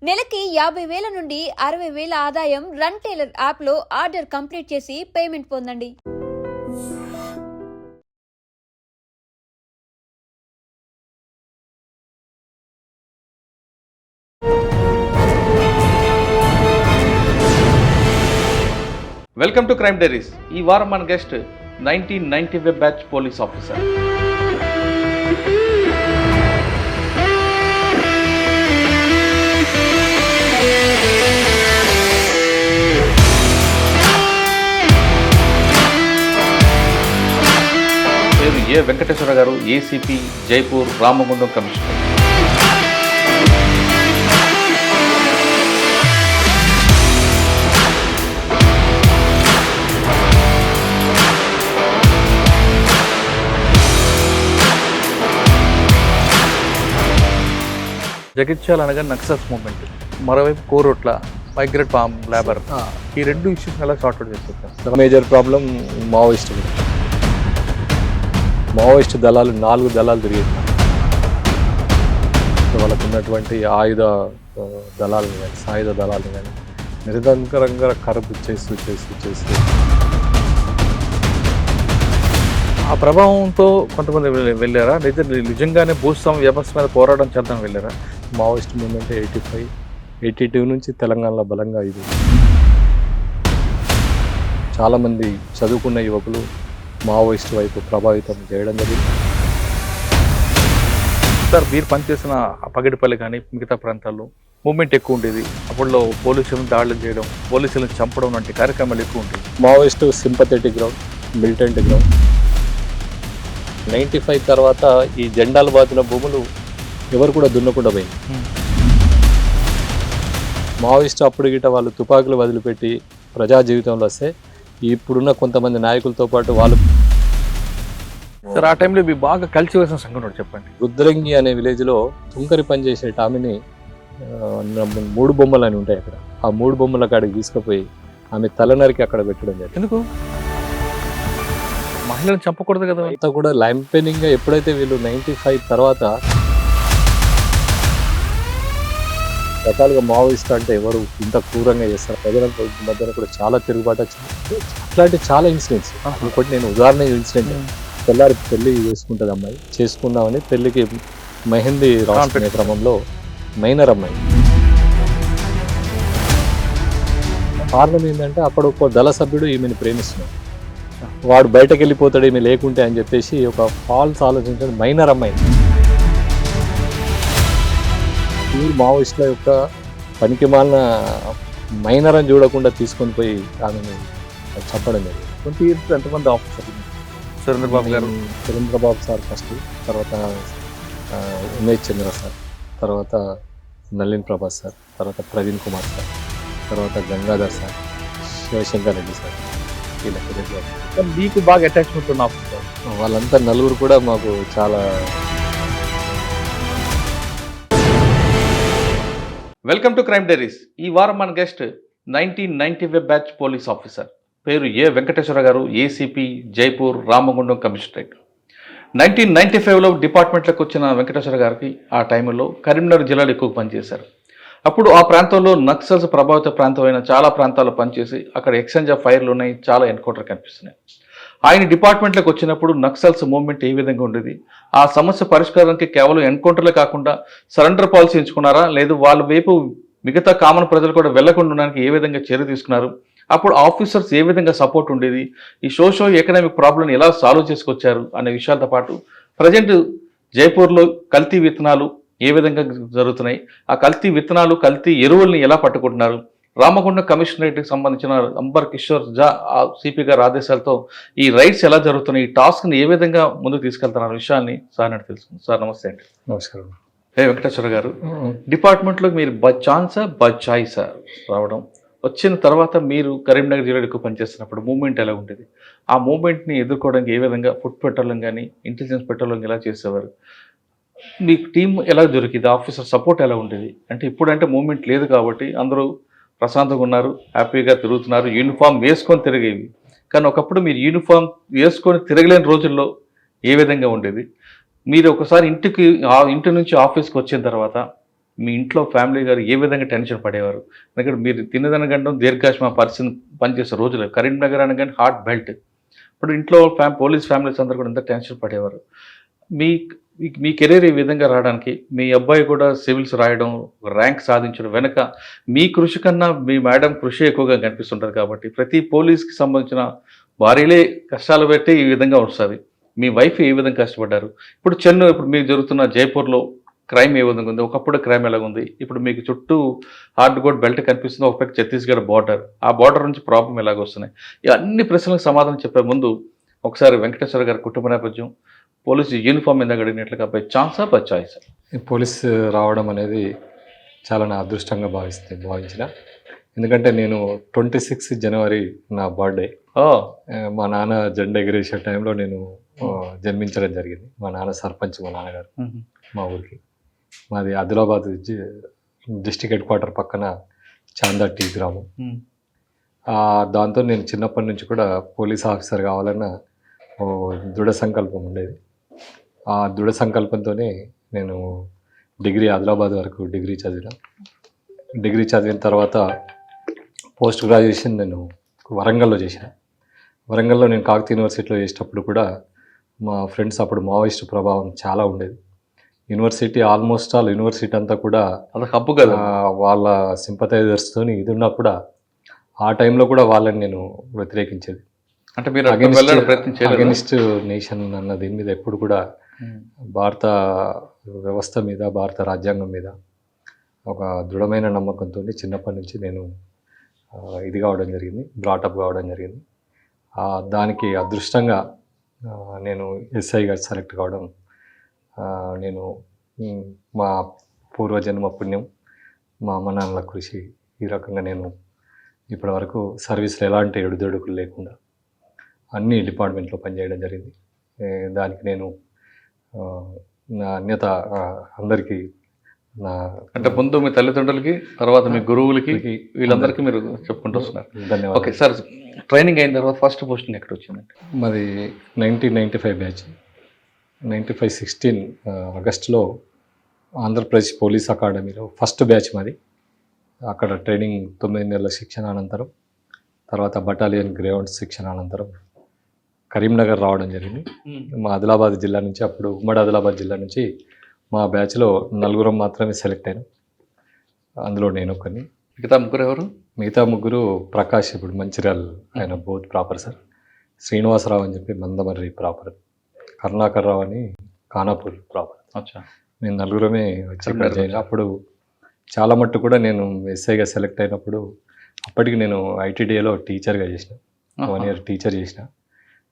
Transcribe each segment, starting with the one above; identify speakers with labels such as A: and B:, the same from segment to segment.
A: నెలకి 50,000 నుండి 60,000 ఆదాయం రన్ టైలర్ యాప్లో ఆర్డర్ కంప్లీట్ చేసి పేమెంట్ పొందండి.
B: Welcome to crime diaries. ఈ వారం మన గెస్ట్ 1995 బ్యాచ్ పోలీస్ ఆఫీసర్. పేరు ఏ వెంకటేశ్వర గారు, ఏసీపీ జైపూర్ రామగుండం కమిషనర్.
C: జగిత్యాల అనగా నక్సల్స్ మూవ్మెంట్, మరోవైపు కోరోట్ల మైగ్రేట్ ఫార్మ్ లేబర్, ఈ రెండు ఇష్యూస్ ఎలా సార్ట్అవుట్ చేసుకుంటాం?
D: మేజర్ ప్రాబ్లం మావోయిస్ట్ దళాలు 4 దళాలు తిరిగేది. వాళ్ళకు ఉన్నటువంటి ఆయుధ దళాలను కానీ సాయుధ దళాలను కానీ నిరంతరంగా కరప్ట్ చేసి
C: ఆ ప్రభావంతో కొంతమంది వెళ్ళారా, లేదా నిజంగానే భూస్వామ్య వ్యవస్థ మీద పోరాటం చేద్దాం వెళ్ళారా?
D: మావోయిస్ట్ మూవ్మెంట్ 82 నుంచి తెలంగాణలో బలంగా ఇది. చాలామంది చదువుకున్న యువకులు మావోయిస్ట్ వైపు ప్రభావితం చేయడం జరిగింది.
C: సార్, మీరు పనిచేసిన పగిడిపల్లి కానీ మిగతా ప్రాంతాల్లో మూవ్మెంట్ ఎక్కువ ఉండేది. అప్పట్లో పోలీసులను దాడులు చేయడం, పోలీసులను చంపడం వంటి కార్యక్రమాలు ఎక్కువ ఉంటాయి.
D: Maoist sympathetic ground, militant ground. 95 తర్వాత ఈ జెండాలు బాతిన భూములు ఎవరు కూడా దున్నకుండా పోయింది. మావోయిస్ట్ అప్పుడు గిట్ట వాళ్ళు తుపాకులు వదిలిపెట్టి ప్రజా జీవితంలో వస్తే ఇప్పుడున్న కొంతమంది నాయకులతో పాటు వాళ్ళు.
C: సార్, ఆ టైంలో మీ బాగా కలిసి వేసిన సంఘటన చెప్పండి.
D: రుద్రంగి అనే విలేజ్లో తుంకరి పనిచేసే ఆమెని 3 బొమ్మలు అని ఉంటాయి అక్కడ. ఆ 3 బొమ్మల కాడికి తీసుకుపోయి ఆమె తలనరికి అక్కడ పెట్టడం జరిగింది.
C: ఎందుకు? మహిళలను చంపకూడదు కదా.
D: అంతా కూడా ల్యాంపెనింగ్గా ఎప్పుడైతే వీళ్ళు 95 తర్వాత రకాలుగా మావోయిస్ట్ అంటే ఎవరు ఇంత క్రూరంగా చేస్తారు, ప్రజల మధ్యన కూడా చాలా తిరుగుబాటు వచ్చింది. అట్లాంటి చాలా ఇన్సిడెంట్స్. ఇంకోటి నేను ఉదాహరణ ఇన్సిడెంట్, తెల్లారి పెళ్లి చేసుకుంటుంది అమ్మాయి, చేసుకుందామని పెళ్లికి మెహందీ రాసుకునే క్రమంలో మైనర్ అమ్మాయి. కారణం ఏంటంటే అప్పుడు ఒక దళ సభ్యుడు ఈమెను ప్రేమిస్తున్నాడు, వాడు బయటకు వెళ్ళిపోతాడు ఈమె లేకుంటే అని చెప్పేసి ఒక ఫాల్స్ ఆలోచించడం. మైనర్ అమ్మాయి మావోయిస్టుల యొక్క పనికి మాలిన మైనర్ అని చూడకుండా తీసుకొని పోయి ఆమెను చంపడం జరిగింది.
C: 20 years ఎంతమంది ఆఫీసర్లు? సురేంద్రబాబు గారు,
D: సురేంద్రబాబు సార్ ఫస్ట్, తర్వాత ఉమేష్ చంద్ర సార్, తర్వాత నళిన్ ప్రభా సార్, తర్వాత ప్రవీణ్ కుమార్ సార్, తర్వాత గంగాధర్ సార్, శివశంకర్ రెడ్డి సార్.
C: మీకు బాగా అటాచ్మెంట్ ఉన్న ఆఫీసర్
D: వాళ్ళంతా 4 కూడా మాకు చాలా.
B: Welcome to crime diaries. ఈ వారం మన గెస్ట్ 1995 బ్యాచ్ పోలీస్ ఆఫీసర్. పేరు ఏ వెంకటేశ్వర గారు, ఏసీపీ జైపూర్ రామగుండం కమిషనరేట్. 1995లో డిపార్ట్మెంట్లోకి వచ్చిన వెంకటేశ్వర గారికి ఆ టైంలో కరీంనగర్ జిల్లాలో ఎక్కువ పనిచేశారు. అప్పుడు ఆ ప్రాంతంలో నక్సల్స్ ప్రభావిత ప్రాంతమైన చాలా ప్రాంతాల్లో పనిచేసి అక్కడ ఎక్స్చేంజ్ ఆఫ్ ఫైర్లు ఉన్నాయి, చాలా ఎన్కౌంటర్ కనిపిస్తున్నాయి. ఆయన డిపార్ట్మెంట్లోకి వచ్చినప్పుడు నక్సల్స్ మూవ్మెంట్ ఏ విధంగా ఉండేది, ఆ సమస్య పరిష్కారానికి కేవలం ఎన్కౌంటర్లే కాకుండా సరెండర్ పాలసీ ఎంచుకున్నారా, లేదు వాళ్ళ వైపు మిగతా కామన్ ప్రజలు కూడా వెళ్లకుండా ఉండడానికి ఏ విధంగా చర్య తీసుకున్నారు, అప్పుడు ఆఫీసర్స్ ఏ విధంగా సపోర్ట్ ఉండేది, ఈ సోషో ఎకనామిక్ ప్రాబ్లం ఎలా సాల్వ్ చేసుకొచ్చారు అనే విషయాలతో పాటు ప్రజెంట్ జైపూర్లో కల్తీ విత్తనాలు ఏ విధంగా జరుగుతున్నాయి, ఆ కల్తీ విత్తనాలు కల్తీ ఎరువుల్ని ఎలా పట్టుకుంటున్నారు, రామగుండం కమిషనరేట్కి సంబంధించిన అంబర్ కిషోర్ జా సిపి గారి ఆదేశాలతో ఈ రైడ్స్ ఎలా జరుగుతున్నాయి, ఈ టాస్క్ని ఏ విధంగా ముందుకు తీసుకెళ్తున్నారు విషయాన్ని సార్ అంటే తెలుసుకుంది. సార్ నమస్తే అండి.
D: నమస్కారం.
B: వెంకటేశ్వర గారు, డిపార్ట్మెంట్లో మీరు బై ఛాన్సా బై చాయిసా రావడం, వచ్చిన తర్వాత మీరు కరీంనగర్ జిల్లాకు పనిచేస్తున్నప్పుడు మూవ్మెంట్ ఎలా ఉండేది, ఆ మూవ్మెంట్ని ఎదుర్కోవడానికి ఏ విధంగా ఫుడ్ పెట్రోలింగ్ కానీ ఇంటెలిజెన్స్ పెట్రోలింగ్ ఎలా చేసేవారు, మీకు టీం ఎలా దొరికింది, ఆఫీసర్ సపోర్ట్ ఎలా ఉండేది? అంటే ఇప్పుడంటే మూవ్మెంట్ లేదు కాబట్టి అందరూ ప్రశాంతంగా ఉన్నారు, హ్యాపీగా తిరుగుతున్నారు, యూనిఫామ్ వేసుకొని తిరిగేవి. కానీ ఒకప్పుడు మీరు యూనిఫామ్ వేసుకొని తిరగలేని రోజుల్లో ఏ విధంగా ఉండేది? మీరు ఒకసారి ఇంటి నుంచి ఆఫీస్కి వచ్చిన తర్వాత మీ ఇంట్లో ఫ్యామిలీ గారు ఏ విధంగా టెన్షన్ పడేవారు? ఎందుకంటే మీరు తిన్నదనగండం దీర్ఘాశ్మ పరిస్థితి పనిచేసే రోజులు. కరీంనగర్ అనగానే హార్ట్ బెల్ట్. ఇప్పుడు ఇంట్లో పోలీస్ ఫ్యామిలీస్ అందరూ కూడా ఎంత టెన్షన్ పడేవారు? మీ మీ కెరీర్ ఈ విధంగా రావడానికి మీ అబ్బాయి కూడా సివిల్స్ రాయడం, ర్యాంక్ సాధించడం వెనక మీ కృషి కన్నా మీ మేడం కృషి ఎక్కువగా కనిపిస్తుంటుంది. కాబట్టి ప్రతి పోలీస్కి సంబంధించిన భార్యలే కష్టాలు పెట్టి ఈ విధంగా వస్తుంది. మీ వైఫ్ ఏ విధంగా కష్టపడ్డారు? ఇప్పుడు మీరు జరుగుతున్న జైపూర్లో క్రైమ్ ఏ విధంగా ఉంది? ఒకప్పుడు క్రైమ్ ఎలాగుంది? ఇప్పుడు మీకు చుట్టూ హార్డ్ కోడ్ బెల్ట్ కనిపిస్తుంది, ఒక పక్క ఛత్తీస్గఢ్ బార్డర్, ఆ బార్డర్ నుంచి ప్రాబ్లం ఎలాగ వస్తున్నాయి? ఈ అన్ని ప్రశ్నలకు సమాధానం చెప్పే ముందు ఒకసారి వెంకటేశ్వర గారి కుటుంబ నేపథ్యం, పోలీసు యూనిఫామ్ మీద అడిగినట్లుగా బై ఛాన్సా బై చాయిస్?
D: ఈ పోలీస్ రావడం అనేది చాలా నా అదృష్టంగా భావించిన. ఎందుకంటే నేను 26 జనవరి నా బర్త్డే. మా నాన్న జెండా ఎగిరేసే టైంలో నేను జన్మించడం జరిగింది. మా నాన్న సర్పంచ్, మా నాన్నగారు మా ఊరికి. మాది ఆదిలాబాద్ డిస్టిక్ హెడ్ క్వార్టర్ పక్కన చాందా టీ గ్రామం. దాంతో నేను చిన్నప్పటి నుంచి కూడా పోలీస్ ఆఫీసర్ కావాలన్న దృఢ సంకల్పం ఉండేది. ఆ దృఢ సంకల్పంతోనే నేను ఆదిలాబాద్ వరకు డిగ్రీ చదివిన తర్వాత పోస్ట్ గ్రాడ్యుయేషన్ నేను వరంగల్లో చేసిన. వరంగల్లో నేను కాకతీయ యూనివర్సిటీలో చేసేటప్పుడు కూడా మా ఫ్రెండ్స్ అప్పుడు మావోయిస్ట్ ప్రభావం చాలా ఉండేది. ఆల్మోస్ట్ ఆల్ యూనివర్సిటీ అంతా కూడా
B: హబ్బు కదా,
D: వాళ్ళ సింపథైజర్స్తో ఇది ఉన్నా కూడా ఆ టైంలో కూడా వాళ్ళని నేను వ్యతిరేకించేది.
B: అంటే మీరు
D: అగెనిస్ట్ నేషన్ అన్న దీని మీద ఎప్పుడు కూడా భారత వ్యవస్థ మీద, భారత రాజ్యాంగం మీద ఒక దృఢమైన నమ్మకంతో చిన్నప్పటి నుంచి నేను ఇది కావడం జరిగింది, బ్రాటప్ కావడం జరిగింది. దానికి అదృష్టంగా నేను ఎస్ఐగా సెలెక్ట్ కావడం నేను మా పూర్వజన్మ పుణ్యం, మా అమ్మ నాన్నల కృషి. ఈ రకంగా నేను ఇప్పటి వరకు సర్వీస్లో ఎలాంటి ఎడుదొడుకులు లేకుండా అన్ని డిపార్ట్మెంట్లో పనిచేయడం జరిగింది. దానికి నేను నా అన్యత అందరికీ
B: అంటే ముందు మీ తల్లిదండ్రులకి, తర్వాత మీ గురువులకి, వీళ్ళందరికీ మీరు చెప్పుకుంటూ వస్తున్నారు.
D: ధన్యవాదాలు.
B: ఓకే సార్, ట్రైనింగ్ అయిన తర్వాత ఫస్ట్ పోస్టింగ్ ఎక్కడ వచ్చిందండి?
D: మాది 1995 బ్యాచ్. 16 ఆగస్టులో ఆంధ్రప్రదేశ్ పోలీస్ అకాడమీలో ఫస్ట్ బ్యాచ్ మాది. అక్కడ ట్రైనింగ్ 9 నెలల శిక్షణ అనంతరం, తర్వాత బటాలియన్ గ్రౌండ్ శిక్షణ అనంతరం కరీంనగర్ రావడం జరిగింది. మా ఆదిలాబాద్ జిల్లా నుంచి, అప్పుడు ఉమ్మడి ఆదిలాబాద్ జిల్లా నుంచి మా బ్యాచ్లో 4 మాత్రమే సెలెక్ట్ అయ్యాను. అందులో నేను ఒకరిని. మిగతా ముగ్గురు ప్రకాష్, ఇప్పుడు మంచిర్యాల, ఆయన బోత్ ప్రాపర్ సార్. శ్రీనివాసరావు అని చెప్పి మందమర్రి ప్రాపర్. కరుణాకర్ రావు అని ఖానాపూర్ ప్రాపర్. మేము 4 వచ్చి ఇక్కడ చేయాలి. అప్పుడు చాలా మట్టు కూడా నేను ఎస్ఐగా సెలెక్ట్ అయినప్పుడు అప్పటికి నేను ఐటీడీఏలో టీచర్గా చేసిన, 1 year టీచర్ చేసిన.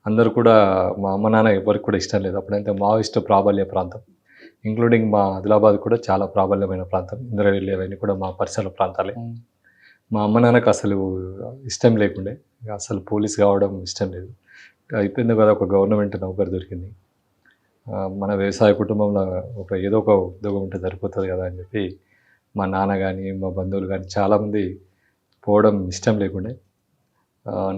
D: అందరూ కూడా మా అమ్మ నాన్న ఎవరికి కూడా ఇష్టం లేదు. అప్పుడైతే మావోయిస్ట్ ప్రాబల్య ప్రాంతం, ఇంక్లూడింగ్ మా ఆదిలాబాద్ కూడా చాలా ప్రాబల్యమైన ప్రాంతం. ఇంద్రవెల్లి అవన్నీ కూడా మా పరిసర ప్రాంతాలే. మా అమ్మ నాన్నకు అసలు ఇష్టం లేకుండే, అసలు పోలీస్ కావడం ఇష్టం లేదు. అయిపోయింది కదా, ఒక గవర్నమెంట్ నౌకరు దొరికింది, మన వ్యవసాయ కుటుంబంలో ఏదో ఒక ఉద్యోగం ఉంటే సరిపోతుంది కదా అని చెప్పి మా నాన్న కానీ మా బంధువులు కానీ చాలామంది పోవడం ఇష్టం లేకుండే.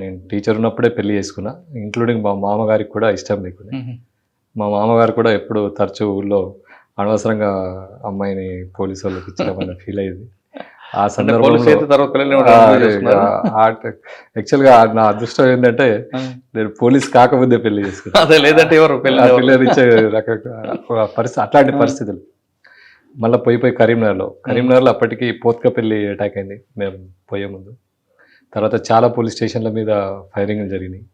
D: నేను టీచర్ ఉన్నప్పుడే పెళ్లి చేసుకున్నా, ఇంక్లూడింగ్ మా మామగారికి కూడా ఇష్టం లేకుండే. మా మామగారు కూడా ఎప్పుడు తరచూ ఊళ్ళో అనవసరంగా అమ్మాయిని పోలీసు వాళ్ళకి ఇచ్చిన ఫీల్ అయ్యింది. ఆ సందర్భంలో యాక్చువల్గా నా అదృష్టం ఏంటంటే నేను పోలీస్ కాకముందే పెళ్లి చేసుకున్నాను. పిల్లనిచ్చే పరిస్థితి, అట్లాంటి పరిస్థితులు. మళ్ళీ పోయి కరీంనగర్లో అప్పటికి పోత్కపల్లి అటాక్ అయింది మేము పోయే ముందు. తర్వాత చాలా పోలీస్ స్టేషన్ల మీద ఫైరింగ్లు జరిగినాయి.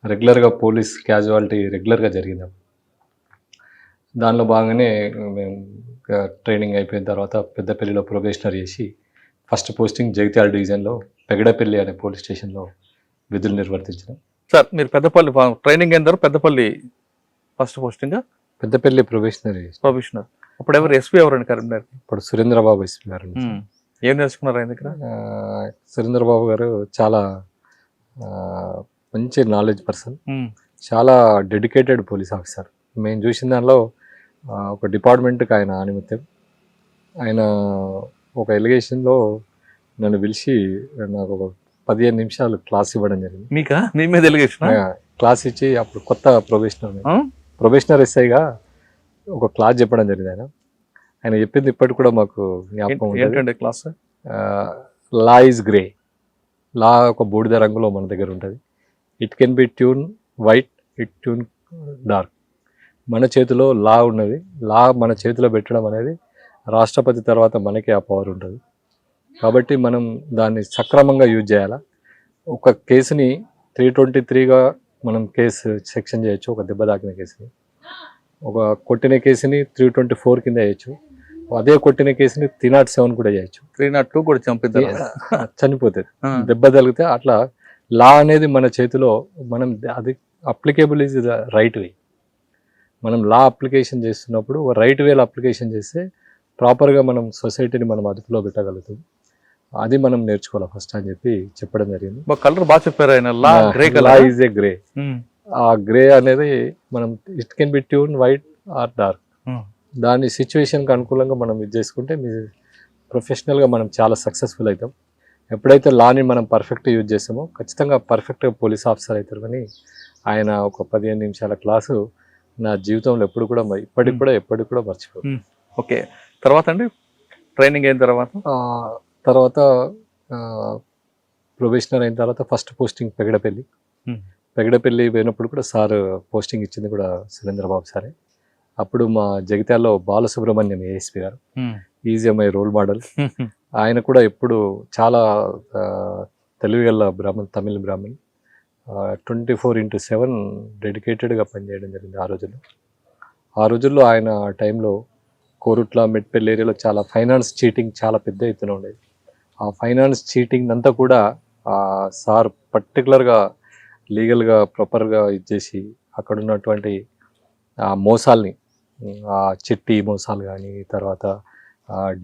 D: రెగ్యులర్గా పోలీస్ క్యాజువాలిటీ రెగ్యులర్గా జరిగింది. దానిలో భాగంగానే మేము ట్రైనింగ్ అయిపోయిన తర్వాత పెద్దపల్లిలో ప్రొబేషనరీ చేసి ఫస్ట్ పోస్టింగ్ జగిత్యాల డివిజన్లో పెగడపల్లి అనే పోలీస్ స్టేషన్లో విధులు నిర్వర్తించినాం.
C: సార్ మీరు పెద్దపల్లి ట్రైనింగ్ అయిన తర్వాత Peddapalli first posting?
D: Peddapalli probationary.
C: అప్పుడు ఎవరు ఎస్పీ ఎవరండి కరీంనగర్?
D: ఇప్పుడు సురేంద్రబాబు ఎస్పీ గారు.
C: ఏం నేర్చుకున్నారు ఆయన దగ్గర?
D: సురేంద్రబాబు గారు చాలా మంచి నాలెడ్జ్ పర్సన్, చాలా డెడికేటెడ్ పోలీస్ ఆఫీసర్. మేము చూసిన దానిలో ఒక డిపార్ట్మెంట్కి ఆయన ఆనిమిత్యం. ఆయన ఒక ఎలిగేషన్లో నన్ను పిలిచి నాకు ఒక 15 నిమిషాలు క్లాస్ ఇవ్వడం జరిగింది.
C: మీకా? మీ మీద ఎలిగేషన్?
D: క్లాస్ ఇచ్చి, అప్పుడు కొత్త ప్రొబేషనర్ ఎస్ఐగా ఒక క్లాస్ చెప్పడం జరిగింది. ఆయన చెప్పింది ఇప్పటికి కూడా మాకు జ్ఞాపకం ఉంటుంది.
C: ఏంటంటే క్లాస్
D: లా ఈజ్ గ్రే. లా ఒక బూడిద రంగులో మన దగ్గర ఉంటుంది. It can be tune white, it tune dark. మన చేతిలో లా ఉన్నది. లా మన చేతిలో పెట్టడం అనేది రాష్ట్రపతి తర్వాత మనకే ఆ పవర్ ఉంటుంది. కాబట్టి మనం దాన్ని సక్రమంగా యూజ్ చేయాలా. ఒక కేసుని 323గా మనం కేసు సెక్షన్ చేయొచ్చు. ఒక దెబ్బ తాకిన కేసుని, ఒక కొట్టిన కేసుని 324 కింద చేయొచ్చు. అదే కొట్టిన కేసుని 307 కూడా చేయొచ్చు.
C: 302 కూడా చంపిద్దాం.
D: చనిపోతుంది దెబ్బ తగిలితే. అట్లా లా అనేది మన చేతిలో, మనం అది applicable is the right way. మనం లా అప్లికేషన్ చేస్తున్నప్పుడు రైట్ వేలో అప్లికేషన్ చేస్తే ప్రాపర్గా మనం సొసైటీని మనం అదుపులో పెట్టగలుగుతాం. అది మనం నేర్చుకోవాలి ఫస్ట్ అని చెప్పి చెప్పడం జరిగింది.
C: కలర్ బాగా చెప్పారు ఆయన. లా గ్రే
D: లా
C: కలర్.
D: Is a grey. ఆ గ్రే అనేది మనం it can be tune white or dark. దాని సిచ్యువేషన్కి అనుకూలంగా మనం ఇది చేసుకుంటే మీ ప్రొఫెషనల్గా మనం చాలా సక్సెస్ఫుల్ అవుతాం. ఎప్పుడైతే లాని మనం పర్ఫెక్ట్ యూజ్ చేస్తామో ఖచ్చితంగా పర్ఫెక్ట్గా పోలీస్ ఆఫీసర్ అవుతారు. కానీ ఆయన ఒక 15 నిమిషాల క్లాసు నా జీవితంలో ఎప్పుడు కూడా ఎప్పటికి కూడా మర్చిపోదు.
C: ఓకే, తర్వాత అండి ట్రైనింగ్ అయిన
D: తర్వాత ప్రొబేషనర్ అయిన తర్వాత ఫస్ట్ పోస్టింగ్ పెగడపల్లి పోయినప్పుడు కూడా సార్ పోస్టింగ్ ఇచ్చింది కూడా సురేంద్రబాబు సారే. అప్పుడు మా జగిత్యాలలో బాలసుబ్రహ్మణ్యం ఏఎస్పీ గారు, ఈజీ మై రోల్ మోడల్. ఆయన కూడా ఎప్పుడు చాలా తెలివిగల తమిళ బ్రాహ్మణ్. 24/7 డెడికేటెడ్గా పనిచేయడం జరిగింది ఆ రోజుల్లో. ఆయన టైంలో కోరుట్ల మెట్పల్లి ఏరియాలో చాలా ఫైనాన్స్ చీటింగ్ చాలా పెద్ద ఎత్తున ఉండేది. ఆ ఫైనాన్స్ చీటింగ్ అంతా కూడా సార్ పర్టికులర్గా లీగల్గా ప్రాపర్గా ఇచ్చేసి అక్కడ ఉన్నటువంటి ఆ మోసాల్ని, ఆ చిట్టి మోసాలు కానీ, తర్వాత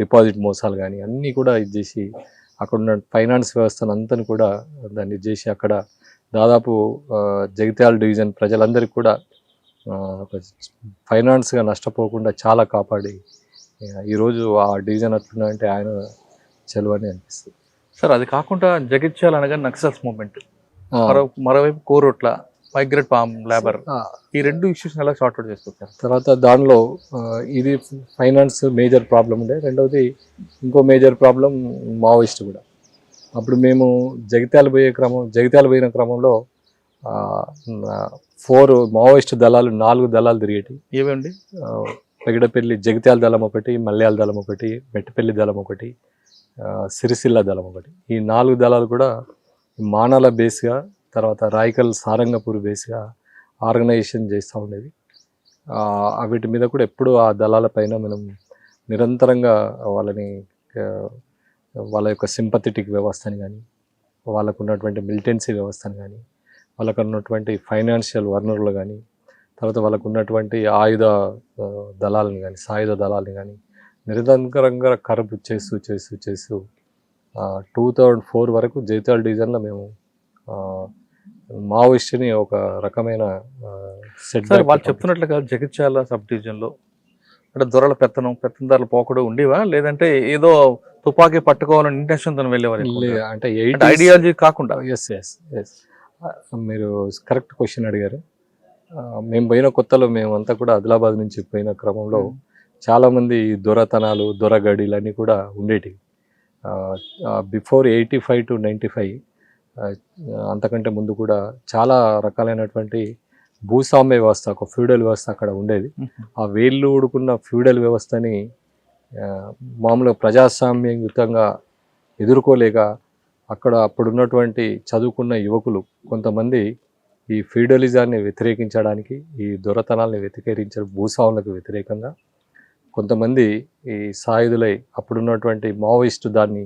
D: డిపాజిట్ మోసాలు కానీ అన్నీ కూడా ఇచ్చేసి అక్కడ ఉన్న ఫైనాన్స్ వ్యవస్థను అంతని కూడా దాన్ని ఇచ్చేసి అక్కడ దాదాపు జగిత్యాల డివిజన్ ప్రజలందరికీ కూడా ఫైనాన్స్గా నష్టపోకుండా చాలా కాపాడి ఈరోజు ఆ డివిజన్ అట్లున్నా అంటే ఆయన చెలవని అనిపిస్తుంది.
C: సార్ అది కాకుండా జగిత్యాల అనగా నక్సల్స్ మూవ్మెంట్, మరోవైపు కోరుట్ల మైగ్రేట్ పామ్ లేబర్, ఈ రెండు ఇష్యూస్ ఎలా సార్ట్అవుట్ చేస్తారు?
D: తర్వాత దానిలో ఇది ఫైనాన్స్ మేజర్ ప్రాబ్లం ఉండే. రెండవది ఇంకో మేజర్ ప్రాబ్లం మావోయిస్ట్ కూడా. అప్పుడు మేము జగిత్యాల పోయిన క్రమంలో 4 మావోయిస్ట్ దళాలు, 4 దళాలు తిరిగేటి.
C: ఏమండి?
D: పెగడపల్లి జగిత్యాల దళం ఒకటి, మల్యాల దళం ఒకటి, మెట్టపల్లి దళం ఒకటి, సిరిసిల్ల దళం ఒకటి. ఈ 4 దళాలు కూడా మానాల బేస్గా, తర్వాత రాయకల్ సారంగపూర్ బేస్గా ఆర్గనైజేషన్ చేస్తూ ఉండేది. వీటి మీద కూడా ఎప్పుడు ఆ దళాల పైన మనం నిరంతరంగా వాళ్ళ యొక్క సింపథెటిక్ వ్యవస్థని కానీ, వాళ్ళకు ఉన్నటువంటి మిలిటెన్సీ వ్యవస్థను కానీ, వాళ్ళకు ఉన్నటువంటి ఫైనాన్షియల్ వనరులు కానీ, తర్వాత వాళ్ళకు ఉన్నటువంటి ఆయుధ దళాలను కానీ, సాయుధ దళాలను కానీ నిరంతరంగా కరపు చేస్తూ 2004 వరకు జగిత్యాల డివిజన్లో మేము మావోయిస్ట్ని ఒక రకమైన సెట్.
C: వాళ్ళు చెప్తున్నట్లుగా జగిత్యాల సబ్ డివిజన్లో అంటే దొరల పెత్తందారుల పోకడు ఉండేవా, లేదంటే ఏదో తుపాకీ పట్టుకోవాలని ఇంటెన్షన్తో వెళ్ళేవారు?
D: అంటే
C: ఐడియాలజీ కాకుండా.
D: ఎస్ మీరు కరెక్ట్ క్వశ్చన్ అడిగారు. మేము పోయిన కొత్తలో మేమంతా కూడా ఆదిలాబాద్ నుంచి పోయిన క్రమంలో చాలామంది దొరతనాలు, దొరగడీలు అన్నీ కూడా ఉండేటివి. బిఫోర్ 85 to 95 అంతకంటే ముందు కూడా చాలా రకాలైనటువంటి భూస్వామ్య వ్యవస్థ, ఒక ఫ్యూడల్ వ్యవస్థ అక్కడ ఉండేది. ఆ వేళ్ళు ఊడుకున్న ఫ్యూడల్ వ్యవస్థని మామూలుగా ప్రజాస్వామ్యయుతంగా ఎదుర్కోలేక అప్పుడున్నటువంటి చదువుకున్న యువకులు కొంతమంది ఈ ఫ్యూడలిజాన్ని వ్యతిరేకించడానికి, ఈ దొరతనాల్ని భూస్వాములకు వ్యతిరేకంగా కొంతమంది ఈ సాయుధులై అప్పుడున్నటువంటి మావోయిస్టు దాన్ని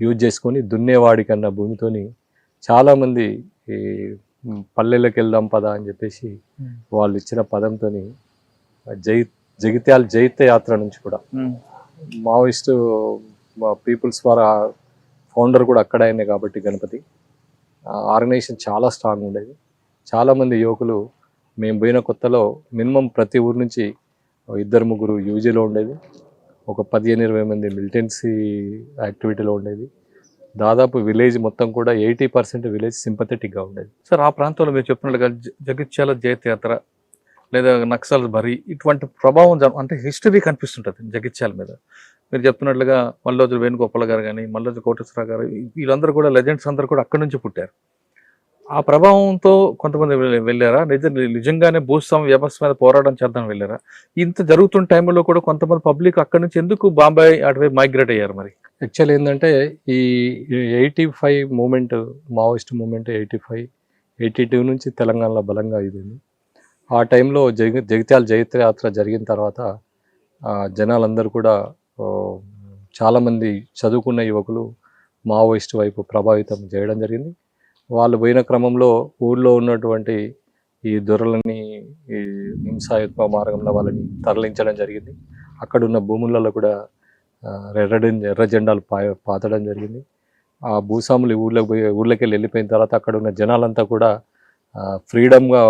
D: యూజ్ చేసుకొని దున్నేవాడి కన్నా భూమితోని చాలామంది ఈ పల్లెలకు వెళ్దాం పద అని చెప్పేసి వాళ్ళు ఇచ్చిన పదంతో జగిత్యాల జైత్య యాత్ర నుంచి కూడా మావోయిస్టు పీపుల్స్ ఫౌండర్ కూడా అక్కడ అయినాయి కాబట్టి గణపతి ఆర్గనైజేషన్ చాలా స్ట్రాంగ్ ఉండేది. చాలామంది యువకులు మేము పోయిన కొత్తలో మినిమం ప్రతి ఊరు నుంచి 2-3 యూజీలో ఉండేది, ఒక 15-20 మంది మిలిటెన్సీ యాక్టివిటీలో ఉండేది. దాదాపు విలేజ్ మొత్తం కూడా 80% విలేజ్ సింపథెటిక్గా ఉండేది.
C: సార్ ఆ ప్రాంతంలో మీరు చెప్పినట్లుగా జగిత్యాల జైత్యాత్ర లేదా నక్సల్ బరి ఇటువంటి ప్రభావం అంటే హిస్టరీ కనిపిస్తుంటుంది జగిత్యాల మీద. మీరు చెప్తున్నట్లుగా మల్లోజు వేణుగోపాల్ గారు కానీ, మల్లోజు కోటేశ్వరరావు గారు, వీళ్ళందరూ కూడా లెజెండ్స్ అందరూ కూడా అక్కడి నుంచి పుట్టారు. ఆ ప్రభావంతో కొంతమంది వెళ్ళారా? నిజంగానే భూస్వామ్య వ్యవస్థ మీద పోరాటం చేద్దాం వెళ్ళారా? ఇంత జరుగుతున్న టైంలో కూడా కొంతమంది పబ్లిక్ అక్కడి నుంచి ఎందుకు బాంబే అటువైపు మైగ్రేట్ అయ్యారు? మరి
D: యాక్చువల్ ఏంటంటే ఈ 85 మూమెంట్, మావోయిస్ట్ మూమెంట్ 85, 82 నుంచి తెలంగాణలో బలంగా ఇదింది. ఆ టైంలో జగిత్యాల జైత్రయాత్ర జరిగిన తర్వాత జనాలందరూ కూడా చాలామంది చదువుకున్న యువకులు మావోయిస్ట్ వైపు ప్రభావితం చేయడం జరిగింది. వాళ్ళు పోయిన క్రమంలో ఊళ్ళో ఉన్నటువంటి ఈ దొరలని ఈ హింసాయుత్వ మార్గంలో వాళ్ళని తరలించడం జరిగింది. అక్కడున్న భూములలో కూడా ఎర్ర జెండాలు పాతడం జరిగింది. ఆ భూస్వాములు ఊళ్ళకి వెళ్ళిపోయిన తర్వాత అక్కడ ఉన్న జనాలంతా కూడా ఫ్రీడమ్గా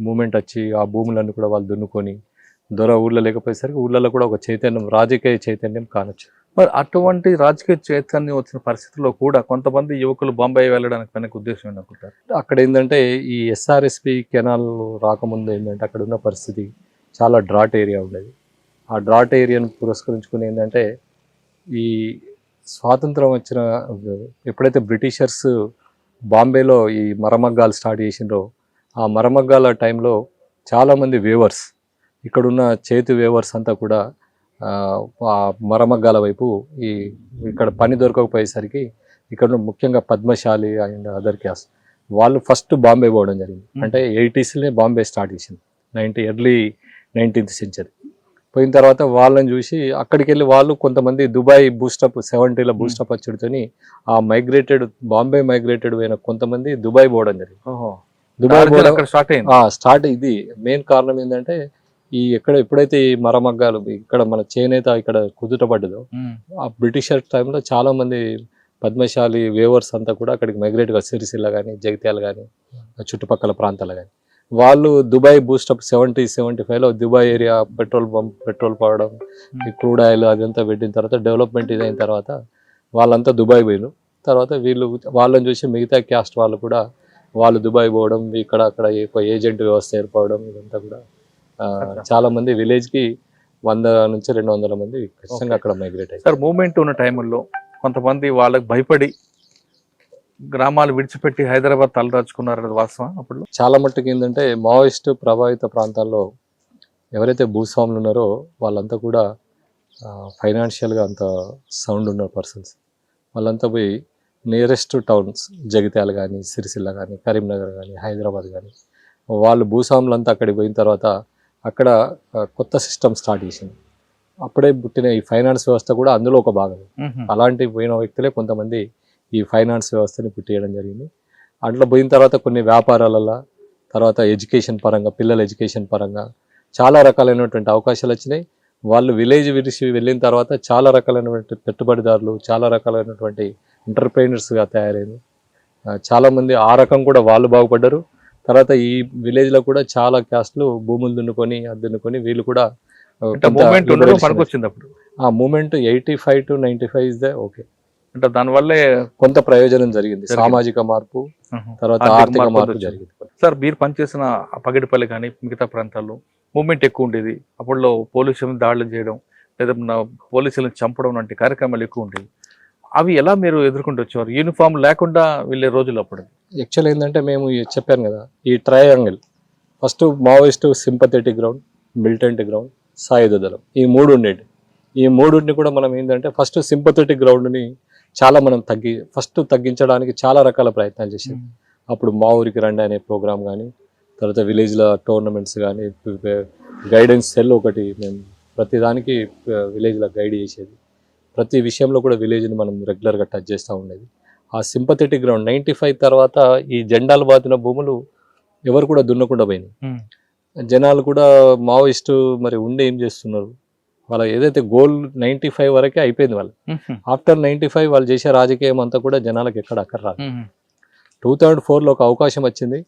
D: మూమెంట్ వచ్చి ఆ భూములన్నీ కూడా వాళ్ళు దున్నుకొని దొర ఊళ్ళో లేకపోయేసరికి ఊళ్ళలో కూడా ఒక చైతన్యం, రాజకీయ చైతన్యం కానొచ్చు.
C: మరి అటువంటి రాజకీయ చైతన్యం వచ్చిన పరిస్థితుల్లో కూడా కొంతమంది యువకులు బాంబే వెళ్ళడానికి వెనక ఉద్దేశం ఏంటనుకుంటారు?
D: అక్కడ ఏంటంటే ఈ ఎస్ఆర్ఎస్పి కెనాల్ రాకముందు ఏంటంటే అక్కడ ఉన్న పరిస్థితి చాలా డ్రాట్ ఏరియా ఉండేది. ఆ డ్రాట్ ఏరియాను పురస్కరించుకుని ఏంటంటే ఈ స్వాతంత్రం వచ్చిన ఎప్పుడైతే బ్రిటిషర్స్ బాంబేలో ఈ మరమగ్గాలు స్టార్ట్ చేసిండ్రో ఆ మరమగ్గాల టైంలో చాలామంది వేవర్స్, ఇక్కడున్న చేతి వేవర్స్ అంతా కూడా మరమగ్గాల వైపు ఇక్కడ పని దొరకకపోయేసరికి ఇక్కడ ముఖ్యంగా పద్మశాలి అండ్ అదర్ క్యాస్ట్ వాళ్ళు ఫస్ట్ బాంబే పోవడం జరిగింది. అంటే 80sలోనే బాంబే స్టార్ట్ చేసింది, ఎర్లీ 19th సెంచరీ. పోయిన తర్వాత వాళ్ళని చూసి అక్కడికి వెళ్ళి వాళ్ళు కొంతమంది దుబాయ్ బూస్టప్ 70లో బూస్టప్ వచ్చుడితోని ఆ బాంబే మైగ్రేటెడ్ అయిన కొంతమంది దుబాయ్ పోవడం జరిగింది. దుబాయ్ స్టార్ట్ ఇది మెయిన్ కారణం ఏంటంటే ఎప్పుడైతే ఈ మరమగ్గాలు ఇక్కడ మన చేనేత ఇక్కడ కుదుటపడ్డదో ఆ బ్రిటిషర్ టైంలో చాలా మంది పద్మశాలి వేవర్స్ అంతా కూడా అక్కడికి మైగ్రేట్గా సిరిసిల్ల కానీ, జగిత్యాల కానీ, చుట్టుపక్కల ప్రాంతాలు కానీ వాళ్ళు దుబాయ్ బూస్టప్ 70-75లో దుబాయ్ ఏరియా పెట్రోల్ పడడం, ఈ క్రూడ్ ఆయిల్ అదంతా పెట్టిన తర్వాత డెవలప్మెంట్ ఇదైన తర్వాత వాళ్ళంతా దుబాయ్ పోయినారు. తర్వాత వాళ్ళని చూసి మిగతా క్యాస్ట్ వాళ్ళు కూడా వాళ్ళు దుబాయ్ పోవడం, అక్కడ ఏజెంట్ వ్యవస్థ ఏర్పడడం, ఇదంతా కూడా చాలా మంది విలేజ్కి 100 నుంచి 200 మంది ఖచ్చితంగా అక్కడ మైగ్రేట్ అయ్యారు.
C: సార్, మూమెంట్ ఉన్న టైంలో కొంతమంది వాళ్ళకి భయపడి గ్రామాలు విడిచిపెట్టి హైదరాబాద్ తలదాచుకున్నారు, వాస్తవం? అప్పుడు
D: చాలా మట్టుకు ఏంటంటే మావోయిస్ట్ ప్రభావిత ప్రాంతాల్లో ఎవరైతే భూస్వాములు ఉన్నారో వాళ్ళంతా కూడా ఫైనాన్షియల్గా అంత సౌండ్ ఉన్న పర్సన్స్ వాళ్ళంతా పోయి నియరెస్ట్ టౌన్స్ జగిత్యాల కానీ, సిరిసిల్ల కానీ, కరీంనగర్ కానీ, హైదరాబాద్ కానీ వాళ్ళు భూస్వాములంతా అక్కడికి పోయిన తర్వాత అక్కడ కొత్త సిస్టమ్ స్టార్ట్ చేసింది. అప్పుడే పుట్టిన ఈ ఫైనాన్స్ వ్యవస్థ కూడా అందులో ఒక భాగం. అలాంటి పోయిన వ్యక్తులే కొంతమంది ఈ ఫైనాన్స్ వ్యవస్థని పుట్టియడం జరిగింది. అట్లా పోయిన తర్వాత కొన్ని వ్యాపారాలలో, తర్వాత ఎడ్యుకేషన్ పరంగా, పిల్లల ఎడ్యుకేషన్ పరంగా చాలా రకాలైనటువంటి అవకాశాలు వచ్చినాయి. వాళ్ళు విలేజ్ విడిచి వెళ్ళిన తర్వాత చాలా రకాలైనటువంటి పెట్టుబడిదారులు, చాలా రకాలైనటువంటి ఎంటర్ప్రైనర్స్గా తయారైంది. చాలామంది ఆ రకం కూడా వాళ్ళు బాగుపడ్డారు. తర్వాత ఈ విలేజ్లో కూడా చాలా క్యాస్ట్లు భూములు దున్నుకొని వీళ్ళు కూడా ఆ moment 85 to 95 is the okay.
C: అంటే దానివల్లే
D: కొంత ప్రయోజనం జరిగింది, సామాజిక మార్పు, తర్వాత ఆర్థిక మార్పు జరిగింది.
C: సార్, మీరు పనిచేసిన పగిడిపల్లి కానీ మిగతా ప్రాంతాల్లో మూమెంట్ ఎక్కువ ఉండేది. అప్పట్లో పోలీసులను దాడులు చేయడం లేదా పోలీసులను చంపడం వంటి కార్యక్రమాలు ఎక్కువ ఉండేవి. అవి ఎలా మీరు ఎదుర్కొంటూ వచ్చేవారు? యూనిఫామ్ లేకుండా వెళ్ళే రోజులు అప్పుడు?
D: యాక్చువల్ ఏంటంటే మేము చెప్పాను కదా, ఈ triangle first Maoist sympathetic ground, militant ground, సాయుధ దళం, ఈ 3 ఉండేది. ఈ 3ని కూడా మనం ఏంటంటే ఫస్ట్ సింపథెటిక్ గ్రౌండ్ని చాలా మనం తగ్గించడానికి చాలా రకాల ప్రయత్నాలు చేసాం. అప్పుడు మా ఊరికి రండి అనే ప్రోగ్రామ్ కానీ, తర్వాత విలేజ్లో టోర్నమెంట్స్ కానీ, గైడెన్స్ సెల్ ఒకటి మేము ప్రతిదానికి విలేజ్లో గైడ్ చేసేది. ప్రతి విషయంలో కూడా విలేజ్ని మనం రెగ్యులర్గా టచ్ చేస్తూ ఉండేది. ఆ సింపథెటిక్ గ్రౌండ్ 95 తర్వాత ఈ జెండాలు బాతిన భూములు ఎవరు కూడా దున్నకుండా పోయినాయి. జనాలు కూడా మావోయిస్టు మరి ఉండి ఏం చేస్తున్నారు, వాళ్ళ ఏదైతే గోల్ 95 వరకే అయిపోయింది. వాళ్ళు ఆఫ్టర్ 95 వాళ్ళు చేసే రాజకీయం అంతా కూడా జనాలకు ఎక్కడ అక్కడ రాదు. 2004లో ఒక అవకాశం వచ్చింది.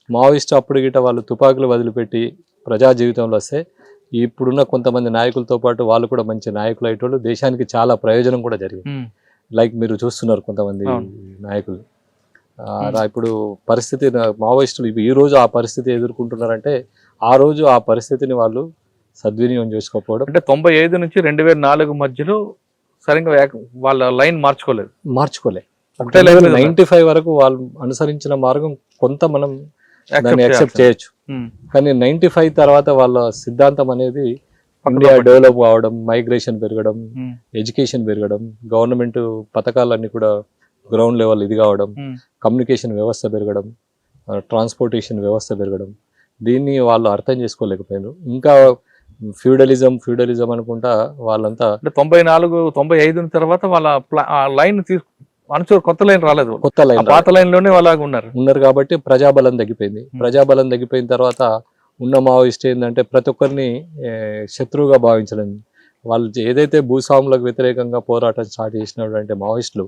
D: మావోయిస్ట్ అప్పుడు గిట వాళ్ళు తుపాకులు వదిలిపెట్టి ప్రజా జీవితంలో వస్తే ఇప్పుడున్న కొంతమంది నాయకులతో పాటు వాళ్ళు కూడా మంచి నాయకులు అయ్యేటోళ్ళు, దేశానికి చాలా ప్రయోజనం కూడా జరిగింది. లైక్ మీరు చూస్తున్నారు కొంతమంది నాయకులు. ఇప్పుడు పరిస్థితి మావోయిస్టులు ఈ రోజు ఆ పరిస్థితి ఎదుర్కొంటున్నారంటే ఆ రోజు ఆ పరిస్థితిని వాళ్ళు సద్వినియోగం చేసుకోకపోవడం.
C: అంటే 95 నుంచి 2004 మధ్యలో సరిగ్గా వాళ్ళ లైన్ మార్చుకోలేదు.
D: ఒకటే లైన్ 95 వరకు వాళ్ళు అనుసరించిన మార్గం కొంత మనం దాన్ని యాక్సెప్ట్ చేయొచ్చు. కానీ 95 తర్వాత వాళ్ళ సిద్ధాంతం అనేది ఇండియా డెవలప్ కావడం, మైగ్రేషన్ పెరగడం, ఎడ్యుకేషన్ పెరగడం, గవర్నమెంట్ పథకాలన్నీ కూడా గ్రౌండ్ లెవెల్ ఇది కావడం, కమ్యూనికేషన్ వ్యవస్థ పెరగడం, ట్రాన్స్పోర్టేషన్ వ్యవస్థ పెరగడం, దీన్ని వాళ్ళు అర్థం చేసుకోలేకపోయారు. ఇంకా ఫ్యూడలిజం అనుకుంటా వాళ్ళంతా
C: 94-95 తర్వాత వాళ్ళ లైన్ కొత్త లైన్ రాలేదు,
D: కొత్త లైన్
C: పాత లైన్ లోనే వాళ్ళ ఉన్నారు
D: కాబట్టి ప్రజాబలం తగ్గిపోయింది. ప్రజాబలం తగ్గిపోయిన తర్వాత ఉన్న మావోయిస్ట్ ఏంటంటే ప్రతి ఒక్కరిని శత్రువుగా భావించడం. వాళ్ళు ఏదైతే భూస్వాములకు వ్యతిరేకంగా పోరాటం స్టార్ట్ చేసినటువంటి మావోయిస్టులు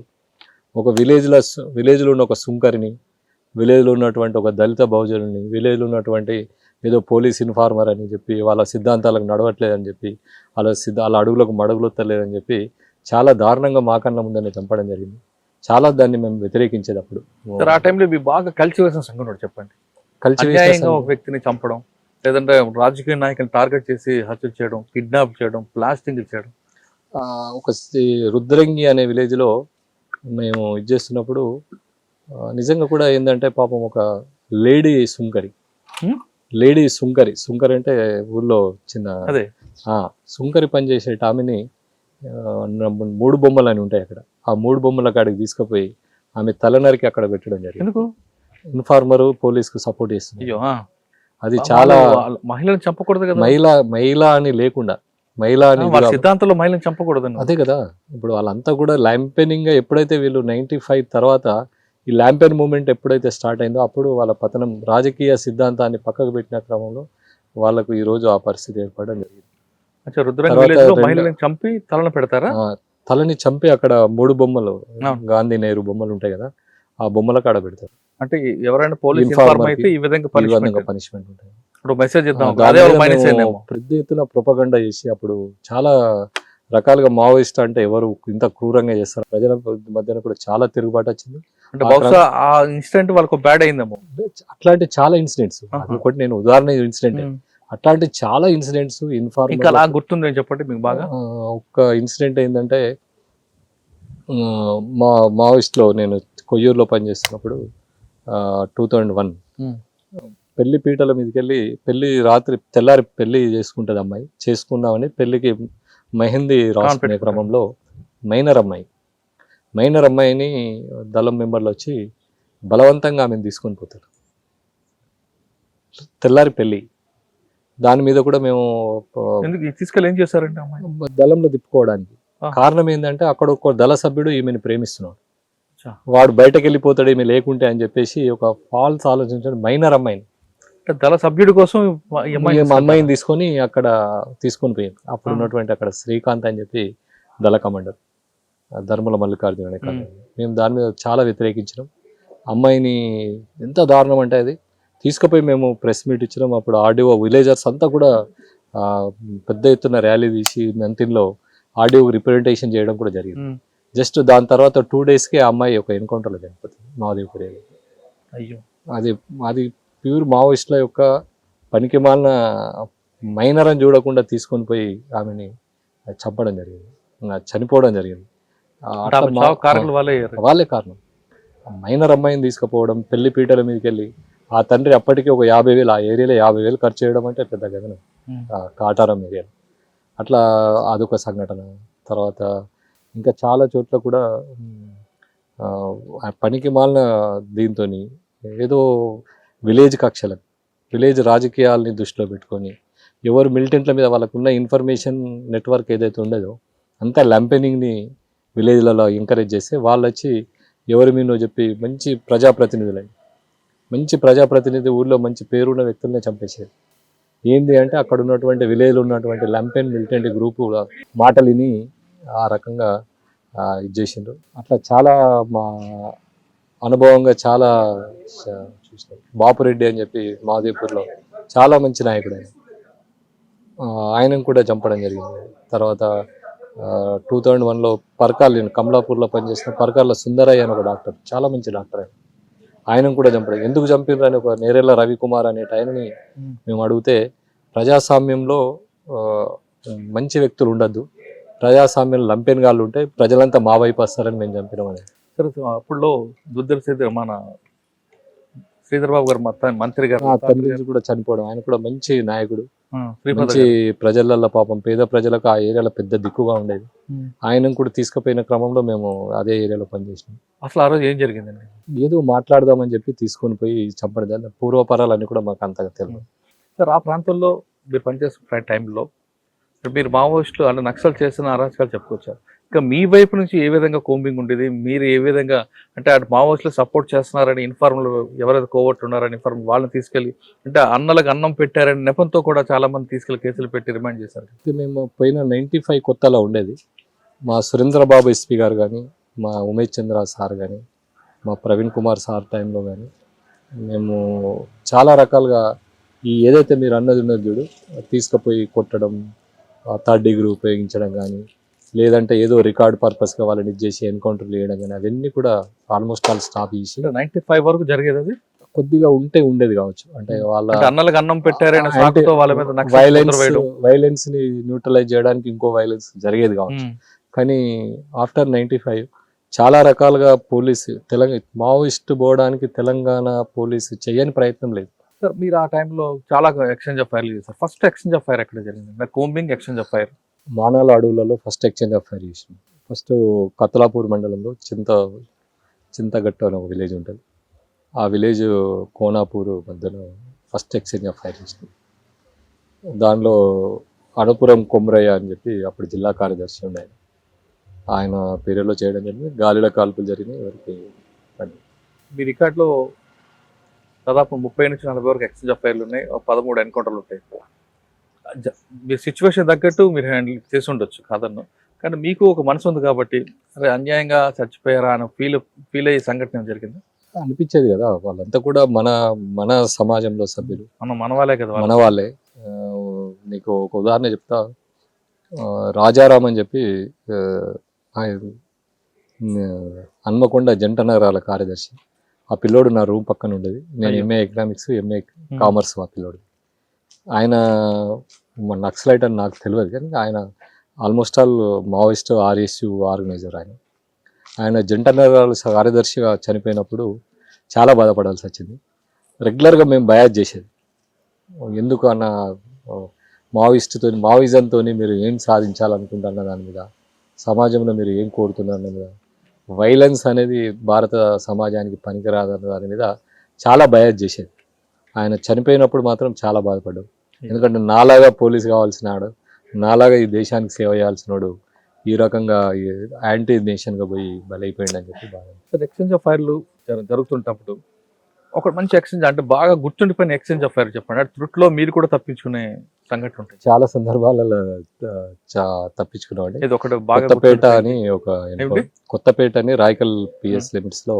D: ఒక విలేజ్లో ఉన్న ఒక సుంకరిని, విలేజ్లో ఉన్నటువంటి ఒక దళిత బహుజనుని, విలేజ్లో ఉన్నటువంటి ఏదో పోలీస్ ఇన్ఫార్మర్ అని చెప్పి వాళ్ళ సిద్ధాంతాలకు నడవట్లేదని చెప్పి వాళ్ళ అడుగులకు మడుగులొత్తలేదని చెప్పి చాలా దారుణంగా మాకన్నా ముందని చంపడం జరిగింది. చాలా దాన్ని మేము వ్యతిరేకించేటప్పుడు
C: ఆ టైంలో బాగా కలిసివేసిన సంఘటన చెప్పండి. ఒక వ్యక్తిని చంపడం, లేదంటే రాజకీయ నాయకులను టార్గెట్ చేసి హత్య చేయడం, కిడ్నాప్ చేయడం, బ్లాస్టింగ్ చేయడం.
D: ఒక రుద్రంగి అనే విలేజ్లో మేము ఇది చేస్తున్నప్పుడు నిజంగా కూడా ఏంటంటే పాపం ఒక లేడీ సుంకరి అంటే ఊర్లో చిన్న సుంకరి పని చేసే ఆమెని 3 బొమ్మలు అని ఉంటాయి అక్కడ, ఆ 3 బొమ్మల కాడికి తీసుకుపోయి ఆమె తలనరికి అక్కడ పెట్టడం జరిగింది. ఇన్ఫార్మర్ పోలీస్కు సపోర్ట్ చేస్తుంది. అది చాలా
C: మహిళను చంపకూడదు కదా,
D: మహిళ అని లేకుండా
C: సిద్ధాంతంలో మహిళను చంపకూడదు.
D: అదే కదా, ఇప్పుడు వాళ్ళంతా కూడా ల్యాంపెనింగ్ గా ఎప్పుడైతే వీళ్ళు 95 తర్వాత ఈ ల్యాంపెన్ మూవ్మెంట్ ఎప్పుడైతే స్టార్ట్ అయిందో అప్పుడు వాళ్ళ పతనం, రాజకీయ సిద్ధాంతాన్ని పక్కకు పెట్టిన క్రమంలో వాళ్ళకు ఈ రోజు ఆ పరిస్థితి ఏర్పడడం జరిగింది.
C: మహిళలను చంపి తలను పెడతారా?
D: తలని చంపి అక్కడ 3 బొమ్మలు, గాంధీ నెహ్రూ బొమ్మలు ఉంటాయి కదా, ఆ బొమ్మల కాడ పెడతారు.
C: అంటే ఎవరైనా పోలీస్ ఇన్ఫార్మర్ అయితే ఈ విధంగా
D: పనిష్మెంట్ ఉంటుంది. పెద్ద ఎత్తున ప్రొపగండా చేసి అప్పుడు చాలా రకాలుగా మావోయిస్ట్ అంటే ఎవరు ఇంత క్రూరంగా చేస్తారు, ప్రజల మధ్యన కూడా చాలా తిరుగుబాటు వచ్చింది.
C: అంటే బహుశా ఆ ఇన్సిడెంట్ వాళ్ళకు బ్యాడ్ అయిందేమో.
D: అట్లాంటి చాలా ఇన్సిడెంట్స్, ఒకటి నేను ఉదాహరణ ఇన్సిడెంట్, అట్లాంటి చాలా ఇన్సిడెంట్స్
C: ఇన్ఫార్మర్ గుర్తుంది చెప్పండి మీకు బాగా.
D: ఒక ఇన్సిడెంట్ ఏంటంటే మావోయిస్ట్ లో నేను కొయ్యూరులో పనిచేస్తున్నప్పుడు 2001 పెళ్లి పీటల మీదకి వెళ్ళి తెల్లారి పెళ్లి చేసుకుంటుంది అమ్మాయి. చేసుకుందామని పెళ్లికి మెహందీ రాసుకునే క్రమంలో మైనర్ అమ్మాయిని దళం మెంబర్లు వచ్చి బలవంతంగా ఆమెను తీసుకొని పోతారు. తెల్లారి పెళ్లి, దాని మీద కూడా మేము
C: తీసుకెళ్ళి ఏం చేస్తారంటే
D: దళంలో తిప్పుకోవడానికి కారణం ఏంటంటే అక్కడ ఒక దళ సభ్యుడు ఈమెను ప్రేమిస్తున్నాడు, వాడు బయటకు వెళ్ళిపోతాడు ఈమె లేకుంటే అని చెప్పేసి ఒక ఫాల్స్ ఆలోచించాడు. మైనర్ అమ్మాయిని
C: దళ సభ్యుడి కోసం
D: అమ్మాయిని తీసుకొని అక్కడ తీసుకొని పోయాను. అప్పుడు ఉన్నటువంటి అక్కడ శ్రీకాంత్ అని చెప్పి దళ కమాండర్, ధర్మల మల్లికార్జున అనే కాదు. మేము దాని మీద చాలా వ్యతిరేకించినాం. అమ్మాయిని ఎంత దారుణం అంటే అది తీసుకుపోయి మేము ప్రెస్ మీట్ ఇచ్చినాం. అప్పుడు ఆర్డీఓ విలేజర్స్ అంతా కూడా పెద్ద ఎత్తున ర్యాలీ తీసి మెంతిన్లో ఆర్డీఓ రిప్రజెంటేషన్ చేయడం కూడా జరిగింది. జస్ట్ దాని తర్వాత 2 daysకే ఆ అమ్మాయి ఒక ఎన్కౌంటర్లో చనిపోతుంది మాదేవ్పూర్.
C: అయ్యో,
D: అది ప్యూర్ మావోయిస్టుల యొక్క పనికి మాలిన మైనర్ అని చూడకుండా తీసుకొని పోయి ఆమెని చంపడం జరిగింది, చనిపోవడం జరిగింది. వాళ్ళే కారణం. మైనర్ అమ్మాయిని తీసుకుపోవడం, పెళ్లి పీటల మీదకి వెళ్ళి ఆ తండ్రి అప్పటికే ఒక 50,000 ఆ ఏరియాలో 50,000 ఖర్చు చేయడం అంటే పెద్ద గగనం కాటారం ఏరియాలో. అట్లా అదొక సంఘటన. తర్వాత ఇంకా చాలా చోట్ల కూడా పనికి మాలిన దీంతో ఏదో విలేజ్ కక్షలను, విలేజ్ రాజకీయాలని దృష్టిలో పెట్టుకొని ఎవరు మిలిటెంట్ల మీద వాళ్ళకున్న ఇన్ఫర్మేషన్ నెట్వర్క్ ఏదైతే ఉండదో అంతా ల్యాంపెనింగ్ని విలేజ్లలో ఎంకరేజ్ చేస్తే వాళ్ళు వచ్చి ఎవరి మీనో చెప్పి మంచి ప్రజాప్రతినిధి ఊళ్ళో మంచి పేరున్న వ్యక్తులనే చంపేసేది. ఏంది అంటే అక్కడ ఉన్నటువంటి విలేజ్లో ఉన్నటువంటి లంపెన్ మిలిటెంట్ గ్రూపు మాటలిని ఆ రకంగా ఇది చేసిండ్రు. అట్లా చాలా మా అనుభవంగా చాలా చూసినాం. బాపురెడ్డి అని చెప్పి మాదేవ్పూర్లో చాలా మంచి నాయకుడు ఆయనను కూడా చంపడం జరిగింది. తర్వాత 2001లో పర్కాల్, నేను కమలాపూర్లో పనిచేసిన పర్కాల్లో సుందరయ్య అని ఒక డాక్టర్, చాలా మంచి డాక్టర్ ఆయన. ఆయనను కూడా చంపడం. ఎందుకు చంపిర్రు అని ఒక నేరెళ్ళ రవికుమార్ అనేట ఆయనని మేము అడిగితే, ప్రజాస్వామ్యంలో మంచి వ్యక్తులు ఉండద్దు, ప్రజాస్వామ్యంలో లంపెన్గాళ్ళు ఉంటే ప్రజలంతా మా వైపు వస్తారని మేము చంపినామని.
C: సరే, అప్పుడులో దుద్దల శ్రీధర్ మన శ్రీధర్ బాబు గారు మంత్రి గారు
D: అతని నుంచి కూడా చనిపోవడం. ఆయన కూడా మంచి నాయకుడు,
C: శ్రీపద
D: మంచి ప్రజలల్లో పాపం పేద ప్రజలకు ఆ ఏరియాలో పెద్ద దిక్కుగా ఉండేది. ఆయనను కూడా తీసుకుపోయిన క్రమంలో మేము అదే ఏరియాలో పనిచేసినాం.
C: అసలు ఆ రోజు ఏం జరిగిందండి?
D: ఏదో మాట్లాడదామని చెప్పి తీసుకొని పోయి చంపడం. దాని పూర్వపరాలన్నీ కూడా మాకు అంతగా తెలియదు.
C: సార్, ఆ ప్రాంతంలో మీరు పనిచేస్తున్న టైంలో మీరు మావోయిస్టులు అంటే నక్సల్ చేసిన అరాచకాలు చెప్పుకొచ్చారు. ఇంకా మీ వైపు నుంచి ఏ విధంగా కోంబింగ్ ఉండేది? మీరు ఏ విధంగా అంటే అటు మావోయిస్టులు సపోర్ట్ చేస్తున్నారని ఇన్ఫార్మ్లు, ఎవరైతే కోవర్ట్ ఉన్నారని ఇన్ఫార్మ్ వాళ్ళని తీసుకెళ్ళి అంటే అన్నలకు అన్నం పెట్టారని నెపంతో కూడా చాలా మంది తీసుకెళ్లి కేసులు పెట్టి రిమాండ్ చేశారు.
D: మేము పోయిన 95 కొత్తలో ఉండేది. మా సురేంద్రబాబు ఎస్పీ గారు కానీ, మా ఉమేష్ చంద్ర సార్ కానీ, మా ప్రవీణ్ కుమార్ సార్ టైంలో కానీ మేము చాలా రకాలుగా ఈ ఏదైతే మీరు అన్నది ఉన్నది చూడు, తీసుకుపోయి కొట్టడం, థర్డ్ డిగ్రీ ఉపయోగించడం కానీ, లేదంటే ఏదో రికార్డ్ పర్పస్గా వాళ్ళని చేసి ఎన్కౌంటర్లు చేయడం కానీ, అవన్నీ కూడా ఆల్మోస్ట్ ఆల్ స్టాప్ చేసి
C: 95 వరకు జరిగేది. అది
D: కొద్దిగా ఉండేది కావచ్చు. అంటే వాళ్ళ
C: అన్నలకు అన్నం పెట్టారని వాళ్ళ మీద
D: వైలెన్స్ ని న్యూట్రలైజ్ చేయడానికి ఇంకో వైలెన్స్ జరిగేది కావచ్చు. కానీ ఆఫ్టర్ 95 చాలా రకాలుగా పోలీసు మావోయిస్ట్ పోవడానికి తెలంగాణ పోలీసు చేయని ప్రయత్నం లేదు.
C: సార్, మీరు ఆ టైంలో చాలా ఎక్స్చేంజ్ ఆఫ్ ఫైర్లు చేశారు. ఫస్ట్ ఎక్స్చేంజ్ ఆఫ్ ఫైర్ ఎక్కడ జరిగింది? Combing exchange of fire
D: Manala అడవులలో ఫస్ట్ ఎక్స్చేంజ్ ఆఫ్ ఫైర్ చేసినాం. ఫస్ట్ కత్లాపూర్ మండలంలో చింతగట్టు అనే ఒక విలేజ్ ఉంటుంది. ఆ విలేజ్ కోనాపూర్ మధ్యలో ఫస్ట్ ఎక్స్చేంజ్ ఆఫ్ ఫైర్ చేసినాం. దానిలో అనుపురం కొమరయ్య అని చెప్పి అప్పుడు జిల్లా కార్యదర్శి ఉండే ఆయన పీరియడ్లో చేయడం జరిగింది. గాలిలో కాల్పులు జరిగినాయి. ఎవరికి
C: మీ రికార్డులో దాదాపు 30 నుంచి 40 వరకు ఎక్స్చేంజ్ ఆఫ్ ఫైర్లు ఉన్నాయి, 13 ఎన్కౌంటర్లు ఉంటాయి. మీ సిచ్యువేషన్ తగ్గట్టు మీరు హ్యాండిల్ చేసి ఉండొచ్చు, కాదన్ను. కానీ మీకు ఒక మనసు ఉంది కాబట్టి అరే అన్యాయంగా చచ్చిపోయారా అని ఫీల్ అయ్యే సంఘటన జరిగింది
D: అనిపించేది కదా. వాళ్ళంతా కూడా మన సమాజంలో సభ్యులు,
C: మన వాళ్ళే కదా,
D: మన వాళ్ళే. నీకు ఒక ఉదాహరణ చెప్తా. రాజారాం అని చెప్పి హన్మకొండ జంట నగరాల కార్యదర్శి. ఆ పిల్లోడు నా రూమ్ పక్కన ఉండేది. నేను ఎంఏ ఎకనామిక్స్, ఎంఏ కామర్స్. ఆ పిల్లోడు ఆయన నక్సలైట్ అని నాకు తెలియదు, కానీ ఆయన almost all Maoist RSU organizer. ఆయన జంట నగరాల కార్యదర్శిగా చనిపోయినప్పుడు చాలా బాధపడాల్సి వచ్చింది. రెగ్యులర్గా మేము బయాజ్ చేసేది. ఎందుకు అన్న మావోయిజంతో మీరు ఏం సాధించాలనుకుంటున్న దాని మీద, సమాజంలో మీరు ఏం కోరుతున్నారు అన్న మీద, వైలెన్స్ అనేది భారత సమాజానికి పనికిరాదన్న దాని మీద చాలా బయాజ్ చేసేది. ఆయన చనిపోయినప్పుడు మాత్రం చాలా బాధపడ్డాడు. ఎందుకంటే నాలాగా పోలీస్ కావాల్సినాడు, నాలాగా ఈ దేశానికి సేవ చేయాల్సినాడు ఈ రకంగా యాంటీ నేషన్గా పోయి బలైపోయింది అని చెప్పి బాధ.
C: ఎక్స్చేంజ్ ఆఫ్ ఫైర్లు జరుగుతుంటప్పుడు ఒక మంచి ఎక్స్చేంజ్ అంటే బాగా గుర్తుండిపోయిన ఎక్స్చేంజ్ ఆఫ్ ఫైర్ చెప్పండి. అంటే త్రుట్లో మీరు కూడా తప్పించుకునే సంఘటన ఉంటాయి.
D: చాలా సందర్భాలలో తప్పించుకున్నామండి.
C: ఇది ఒకటి బాగా
D: కొత్తపేట అని కొత్తపేట అని రాయకల్ పిఎస్ లిమిట్స్ లో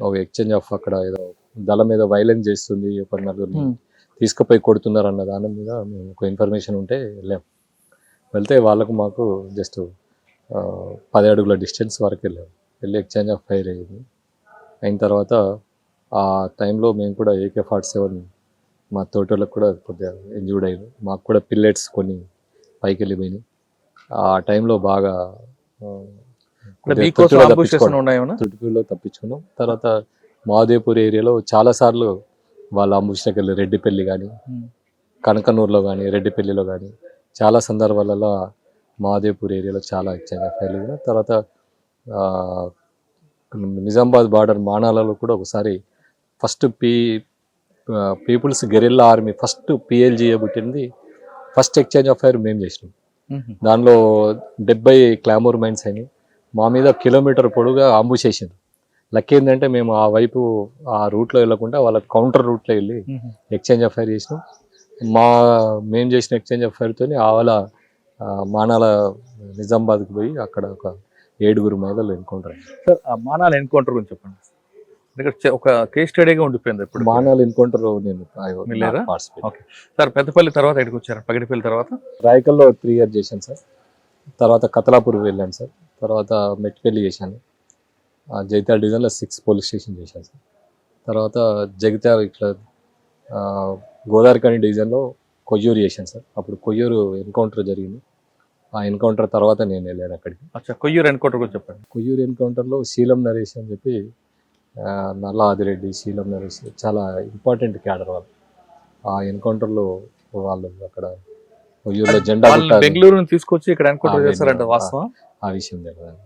D: ఒక ఎక్స్చేంజ్ ఆఫ్, అక్కడ ఏదో దళం మీద వైలెన్స్ చేస్తుంది, ఒక నలుగురిని తీసుకుపోయి కొడుతున్నారు అన్న దాని మీద మేము ఒక ఇన్ఫర్మేషన్ ఉంటే వెళ్తే వాళ్ళకు మాకు జస్ట్ 10 అడుగుల డిస్టెన్స్ వరకు వెళ్ళి ఎక్స్చేంజ్ ఆఫ్ ఫైర్ అయ్యింది. అయిన తర్వాత ఆ టైంలో మేము కూడా AK-47 మా తోటలకు కూడా కొద్దిగా ఇంజూర్డ్ అయ్యారు. మాకు కూడా పిల్లెట్స్ కొన్ని పైకి వెళ్ళిపోయినాయి. ఆ టైంలో బాగా తుటుకులో తప్పించుకున్నాం. తర్వాత మహాదేవ్పూర్ ఏరియాలో చాలాసార్లు వాళ్ళ అంబుష్కి వెళ్ళి రెడ్డిపల్లి కానీ, కనకనూరులో కానీ, రెడ్డిపల్లిలో కానీ చాలా సందర్భాలలో మహాదేవ్పూర్ ఏరియాలో చాలా ఎక్స్చేంజ్ ఆఫ్ ఫైర్లు. తర్వాత నిజామాబాద్ బార్డర్ మానాలలో కూడా ఒకసారి first People's Guerrilla Army first PLGA పుట్టింది. ఫస్ట్ ఎక్స్చేంజ్ ఆఫ్ ఫైర్ మేము చేసినాం. దానిలో 70 క్లామోర్ మైన్స్ అయినాయి. మా మీద కిలోమీటర్ పొడుగా అంబుష్ చేసింది. లక్ ఏంటంటే మేము ఆ వైపు ఆ రూట్లో వెళ్ళకుండా వాళ్ళ కౌంటర్ రూట్లో వెళ్ళి ఎక్స్చేంజ్ ఆఫ్ ఫైర్ చేసినాం. మేము చేసిన ఎక్స్చేంజ్ ఆఫ్ ఫైర్తో ఆవల మానాల నిజామాబాద్కి పోయి అక్కడ ఒక 7 మహిళలు ఎన్కౌంటర్ అయ్యారు.
C: సార్, ఆ మానాల ఎన్కౌంటర్ గురించి చెప్పండి. ఒక కేస్ స్టడీగా ఉండిపోయింది. ఇప్పుడు
D: మానాల ఎన్కౌంటర్ నేను
C: ఓకే సార్. పెద్దపల్లి తర్వాత ఎక్కడికి వచ్చారు? పగిడిపల్లి తర్వాత
D: రాయకల్లో 3 years చేశాను సార్. తర్వాత కతలాపూర్ వెళ్ళాను సార్. తర్వాత మెట్పల్లి చేశాను. జైతాల్ డివిజన్లో 6 పోలీస్ స్టేషన్ చేశాను సార్. తర్వాత జగిత్యాల ఇట్లా గోదావరిఖని డివిజన్లో కొయ్యూరు చేశాను సార్. అప్పుడు కొయ్యూరు ఎన్కౌంటర్ జరిగింది. ఆ ఎన్కౌంటర్ తర్వాత నేను వెళ్ళాను అక్కడికి.
C: అచ్చా, కొయ్యూరు ఎన్కౌంటర్ కూడా చెప్పండి.
D: కొయ్యూరు ఎన్కౌంటర్లో శీలం నరేష్ అని చెప్పి నల్ల ఆదిరెడ్డి, శీలం నరేష్ చాలా ఇంపార్టెంట్ క్యాడర్ వాళ్ళు. ఆ ఎన్కౌంటర్లో వాళ్ళు అక్కడ కొయ్యూరులో జెండా
C: వాళ్ళు
D: గుట్టారు.
C: బెంగళూరు నుంచి తీసుకొచ్చి ఇక్కడ ఎన్కౌంటర్ చేస్తారంట, వాస్తవం?
D: ఆ విషయం తెలియదు.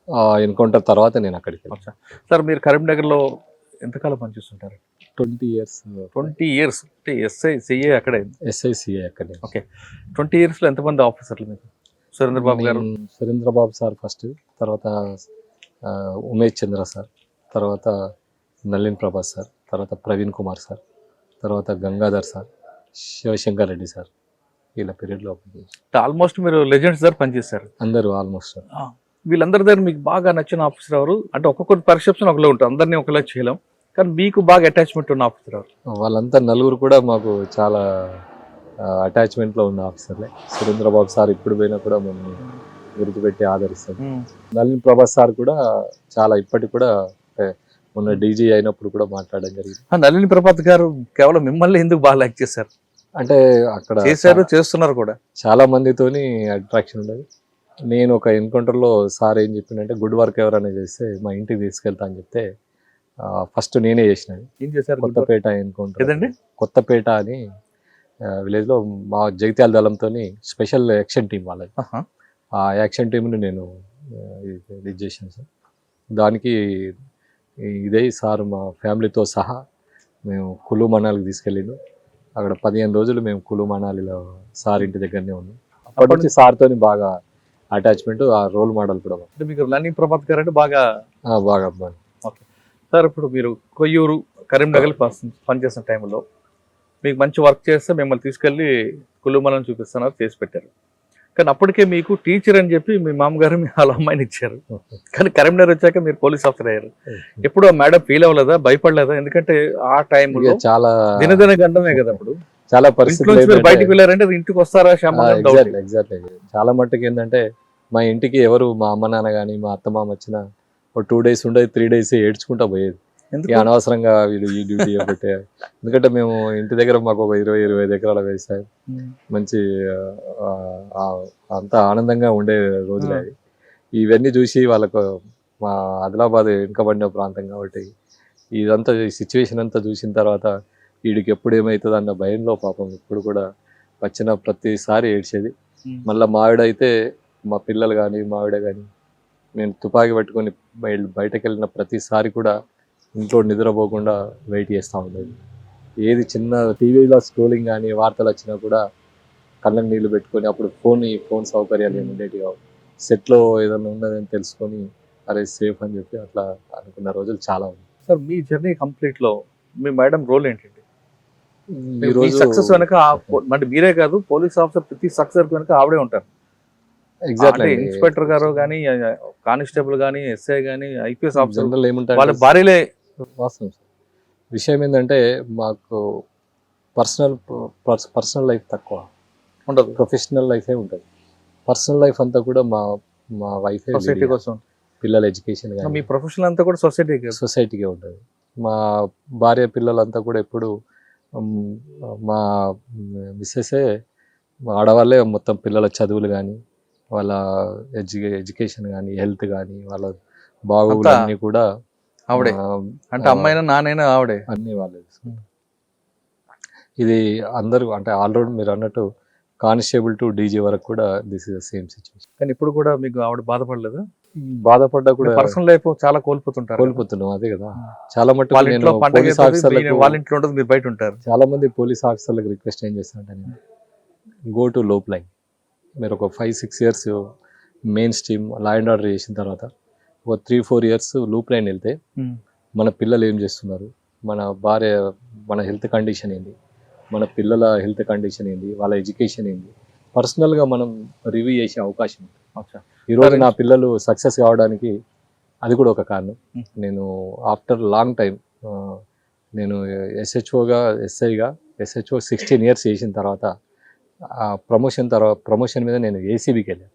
D: ఆ ఎన్కౌంటర్ తర్వాత నేను అక్కడికి వెళ్ళాను.
C: అచ్చా సార్, మీరు కరీంనగర్లో ఎంతకాలం పనిచేస్తుంటారు?
D: 20 years
C: 20 years అంటే ఎస్ఐ సిఐ అక్కడే.
D: SICA అక్కడ.
C: ఓకే, 20 yearsలో ఎంతమంది ఆఫీసర్లు మీకు? సురేంద్ర బాబు గారు,
D: సురేంద్ర బాబు సార్ ఫస్ట్, తర్వాత ఉమేష్ చంద్ర సార్, తర్వాత నళిన్ ప్రభాస్ సార్, తర్వాత ప్రవీణ్ కుమార్ సార్, తర్వాత గంగాధర్ సార్, శివశంకర్ రెడ్డి సార్. వీళ్ళ పీరియడ్లో
C: ఆల్మోస్ట్ మీరు లెజెండ్స్ దగ్గర పనిచేస్తారు
D: అందరూ ఆల్మోస్ట్.
C: వీళ్ళందరి దగ్గర మీకు బాగా నచ్చిన ఆఫీసర్ ఎవరు? అంటే ఒక్కొక్కటి పర్సెప్షన్ ఒకలా ఉంటుంది, అందరినీ ఒకలా చేయలేం, కానీ మీకు బాగా అటాచ్మెంట్ ఉన్న ఆఫీసర్ ఎవరు?
D: వాళ్ళంతా నలుగురు కూడా మాకు చాలా అటాచ్మెంట్లో ఉన్న ఆఫీసర్లే. సురేంద్ర బాబు సార్ ఇప్పుడు పోయినా కూడా మేము గుర్తుపెట్టి ఆదరిస్తాం. నళిన్ ప్రభాస్ సార్ కూడా చాలా ఇప్పటికి కూడా మొన్న డీజీ అయినప్పుడు కూడా మాట్లాడడం జరిగింది.
C: నళిని ప్రభాత్ గారు కేవలం మిమ్మల్ని ఎందుకు బాగా లైక్ చేశారు?
D: అంటే అక్కడ
C: చేశారు, చేస్తున్నారు కూడా.
D: చాలా మందితోని అట్రాక్షన్ ఉండదు. నేను ఒక ఎన్కౌంటర్లో సార్ ఏం చెప్పిందంటే, గుడ్ వర్క్ ఎవరైనా చేస్తే మా ఇంటికి తీసుకెళ్తా అని చెప్తే ఫస్ట్ నేనే చేసినది.
C: ఏం చేశారు?
D: కొత్తపేట ఎన్కౌంటర్.
C: ఏదండి? కొత్తపేట
D: అని విలేజ్లో మా జగిత్యాల దళంతో స్పెషల్ యాక్షన్ టీం వాళ్ళది. ఆ యాక్షన్ టీంని నేను ఇది చేశాను సార్. దానికి ఇదే సార్ మా ఫ్యామిలీతో సహా మేము కులు మనాలికి తీసుకెళ్ళిండు. అక్కడ 15 రోజులు మేము కులు మనాలిలో సార్ ఇంటి దగ్గరనే ఉన్నాం. అప్పటి నుంచి సార్తో బాగా అటాచ్మెంట్, ఆ రోల్ మోడల్ కూడా.
C: అంటే మీకు నళిని ప్రభాత్ గారు అంటే బాగా
D: బాగా.
C: ఓకే సార్, ఇప్పుడు మీరు కొయ్యూరు కరీంనగర్ పనిచేసిన టైంలో మీకు మంచి వర్క్ చేస్తే మిమ్మల్ని తీసుకెళ్ళి కులుమలను చూపిస్తున్నారు, చేసి పెట్టారు. కానీ అప్పటికే మీకు టీచర్ అని చెప్పి మీ మామగారు మీ వాళ్ళ అమ్మాయిని ఇచ్చారు. కానీ కరీంనగర్ వచ్చాక మీరు పోలీస్ ఆఫీసర్ అయ్యారు. ఎప్పుడు మేడం ఫీల్ అవ్వలేదా, భయపడలేదా? ఎందుకంటే ఆ టైంలో
D: చాలా
C: దినదిన గండమే కదా, అప్పుడు
D: చాలా పరిస్థితులు
C: బయటకు వెళ్ళారంటే ఇంటికి వస్తారా?
D: ఎగ్జాక్ట్లీ. చాలా మట్టుకు ఏంటంటే మా ఇంటికి ఎవరు మా అమ్మ నాన్న కానీ మా అత్త మామ వచ్చినా ఒక 2 days ఉండేది, 3 days ఏడ్చుకుంటా పోయేది. అనవసరంగా వీళ్ళు ఈ డ్యూటీ పెట్టే. ఎందుకంటే మేము ఇంటి దగ్గర మాకు ఒక 20-25 ఎకరాల వ్యవసాయం, మంచి అంత ఆనందంగా ఉండే రోజులు అవి. ఇవన్నీ చూసి వాళ్ళకు, మా ఆదిలాబాద్ వెనుకబడిన ప్రాంతం కాబట్టి ఇదంతా సిచ్యువేషన్ అంతా చూసిన తర్వాత వీడికి ఎప్పుడు ఏమవుతుంది అన్న భయంలో పాపం ఇప్పుడు కూడా వచ్చిన ప్రతిసారి ఏడ్చేది. మళ్ళీ మావిడైతే, మా పిల్లలు కానీ మావిడ కానీ, నేను తుపాకీ పట్టుకొని బయటకు వెళ్ళిన ప్రతిసారి కూడా ఇంట్లో నిద్రపోకుండా వెయిట్ చేస్తూ ఉండేది. ఏది చిన్న టీవీలో స్క్రోలింగ్ కానీ వార్తలు వచ్చినా కూడా కళ్ళకి నీళ్ళు పెట్టుకొని, అప్పుడు ఫోన్ సౌకర్యాలు ఏమి ఉండేవి కావు. సెట్లో ఏదైనా ఉన్నదని తెలుసుకొని అరే సేఫ్ అని చెప్పి అట్లా అనుకున్న రోజులు చాలా ఉన్నాయి.
C: సార్, మీ జర్నీ కంప్లీట్లో మీ మేడం రోల్ ఏంటండి?
D: ఈరోజు
C: సక్సెస్ వెనక అంటే మీరే కాదు, పోలీస్ ఆఫీసర్ ప్రతి సక్సెస్ వెనక ఆవిడే ఉంటారు.
D: ఎగ్జాక్ట్లీ.
C: ఇన్స్పెక్టర్ గారు కానీ, కానిస్టేబుల్ కానీ, ఎస్ఐ కానీ, ఐపీఎస్ ఆఫీసర్
D: జనరల్ ఏముంటారు
C: వాళ్ళ భార్యలే.
D: వాస్తవం సార్. విషయం ఏంటంటే మాకు పర్సనల్ లైఫ్ తక్కువ
C: ఉండదు,
D: ప్రొఫెషనల్ లైఫే ఉంటుంది. పర్సనల్ లైఫ్ అంతా కూడా మా వైఫ్
C: సొసైటీ కోసం,
D: పిల్లల ఎడ్యుకేషన్ కానీ,
C: మీ ప్రొఫెషనల్ అంతా కూడా
D: సొసైటీకే ఉంటుంది. మా భార్య పిల్లలంతా కూడా ఎప్పుడు మా మిస్సెసే, ఆడవాళ్ళే మొత్తం పిల్లల చదువులు కానీ, వాళ్ళ ఎడ్యుకేషన్ కానీ, హెల్త్ కానీ, వాళ్ళ బాగోగులన్నీ కూడా
C: ఆవిడే. అంటే అమ్మాయినా నానైనా ఆవిడే,
D: అన్ని వాళ్ళే. ఇది అందరూ అంటే ఆల్రెడీ మీరు అన్నట్టు కానిస్టేబుల్ టు డీజీ వరకు కూడా this is the same situation.
C: కానీ ఇప్పుడు కూడా మీకు ఆవిడ బాధపడలేదా?
D: బాధపడ్డా కూడా
C: పర్సనల్ లైఫ్ చాలా కోల్పోతున్నాం.
D: అదే కదా, చాలా మట్టుకు
C: వాళ్ళ ఇంట్లో ఉంటుంది, మీరు బయట ఉంటారు.
D: చాలా మంది పోలీస్ ఆఫీసర్లకు రిక్వెస్ట్ ఏం చేస్తానంటే, నేను గో టు లోప్ లైన్. మీరు ఒక 5-6 years main stream law and order చేసిన తర్వాత ఒక 3-4 years లూప్ లైన్ వెళ్తే మన పిల్లలు ఏం చేస్తున్నారు, మన భార్య, మన హెల్త్ కండిషన్ ఏంది, మన పిల్లల హెల్త్ కండిషన్ ఏంది, వాళ్ళ ఎడ్యుకేషన్ ఏంది, పర్సనల్గా మనం రివ్యూ చేసే అవకాశం ఉంది. ఈరోజు నా పిల్లలు సక్సెస్ కావడానికి అది కూడా ఒక కారణం. నేను ఆఫ్టర్ లాంగ్ టైం నేను ఎస్హెచ్ఓ 16 years చేసిన తర్వాత ప్రమోషన్ మీద నేను ఏసీబీకి వెళ్ళాను.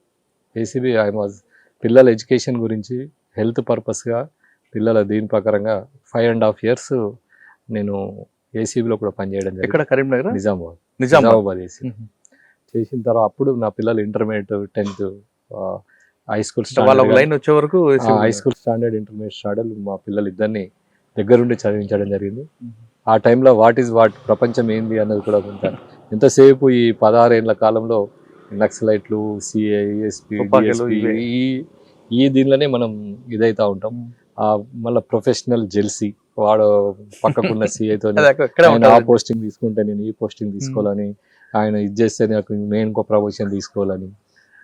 D: ఏసీబీ పిల్లల ఎడ్యుకేషన్ గురించి హెల్త్ పర్పస్గా పిల్లల దీని ప్రకారంగా 5.5 years నేను ఏసీబీలో కూడా పనిచేయడం జరిగింది.
C: ఎక్కడ కరీంనగర్
D: నిజామాబాద్
C: నిజామాబాద్
D: ఏసీ చేసిన తర్వాత అప్పుడు నా పిల్లలు ఇంటర్మీడియట్ 10th హై స్కూల్
C: వాళ్ళ ఒక లైన్ వచ్చే వరకు
D: high school standard intermediate standard మా పిల్లలు ఇద్దరిని దగ్గరుండి చదివించడం జరిగింది. ఆ టైంలో వాట్ ప్రపంచం ఏంది అన్నది కూడా ఉంటారు. ఎంతసేపు ఈ 16 ఏళ్ల కాలంలో నక్సలైట్లు, సిఐ, ఎస్పీ, ఈ దీనిలోనే మనం ఇదైతా ఉంటాం. మళ్ళీ ప్రొఫెషనల్ జెల్సీ, వాడు పక్కకున్న సిఐతో ఆ పోస్టింగ్ తీసుకుంటే నేను ఈ పోస్టింగ్ తీసుకోవాలని, ఆయన ఇది చేస్తే నేను ఇంకో ప్రమోషన్ తీసుకోవాలని,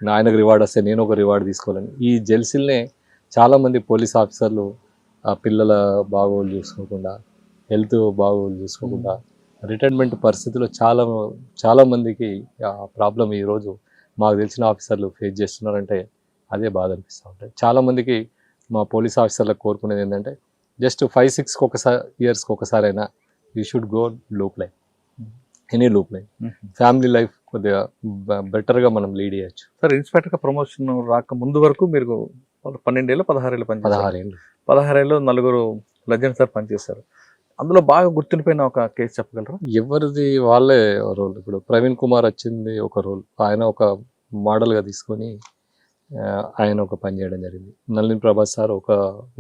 D: ఆయనకు రివార్డ్ వస్తే నేను ఒక రివార్డ్ తీసుకోవాలని, ఈ జెల్సీలనే చాలామంది పోలీస్ ఆఫీసర్లు ఆ పిల్లల బాగోలు చూసుకోకుండా, హెల్త్ బాగోలు చూసుకోకుండా రిటైర్మెంట్ పరిస్థితిలో చాలా మందికి ఆ ప్రాబ్లం ఈరోజు మాకు తెలిసిన ఆఫీసర్లు ఫేస్ చేస్తున్నారంటే అదే బాధ అనిపిస్తూ ఉంటాయి. చాలామందికి మా పోలీస్ ఆఫీసర్లకు కోరుకునేది ఏంటంటే జస్ట్ 5-6 yearsకి ఒకసారి అయినా you should go loop line, any loop line. Family life కొద్దిగా బెటర్గా మనం లీడ్ చేయొచ్చు.
C: సార్, ఇన్స్పెక్టర్గా ప్రమోషన్ రాక ముందు వరకు మీరు 12 ఏళ్ళు 16 ఏళ్ళు పనిచేస్తారు. 16 ఏళ్ళు 4 లెజెండ్స్ సార్ పనిచేస్తారు. అందులో బాగా గుర్తుండిపోయిన ఒక కేసు చెప్పగలరా?
D: ఎవరిది వాళ్ళే రోల్. ఇప్పుడు ప్రవీణ్ కుమార్ వచ్చింది ఒక రోల్, ఆయన ఒక మోడల్గా తీసుకొని ఆయన ఒక పని చేయడం జరిగింది. నళిని ప్రభాస్ సార్ ఒక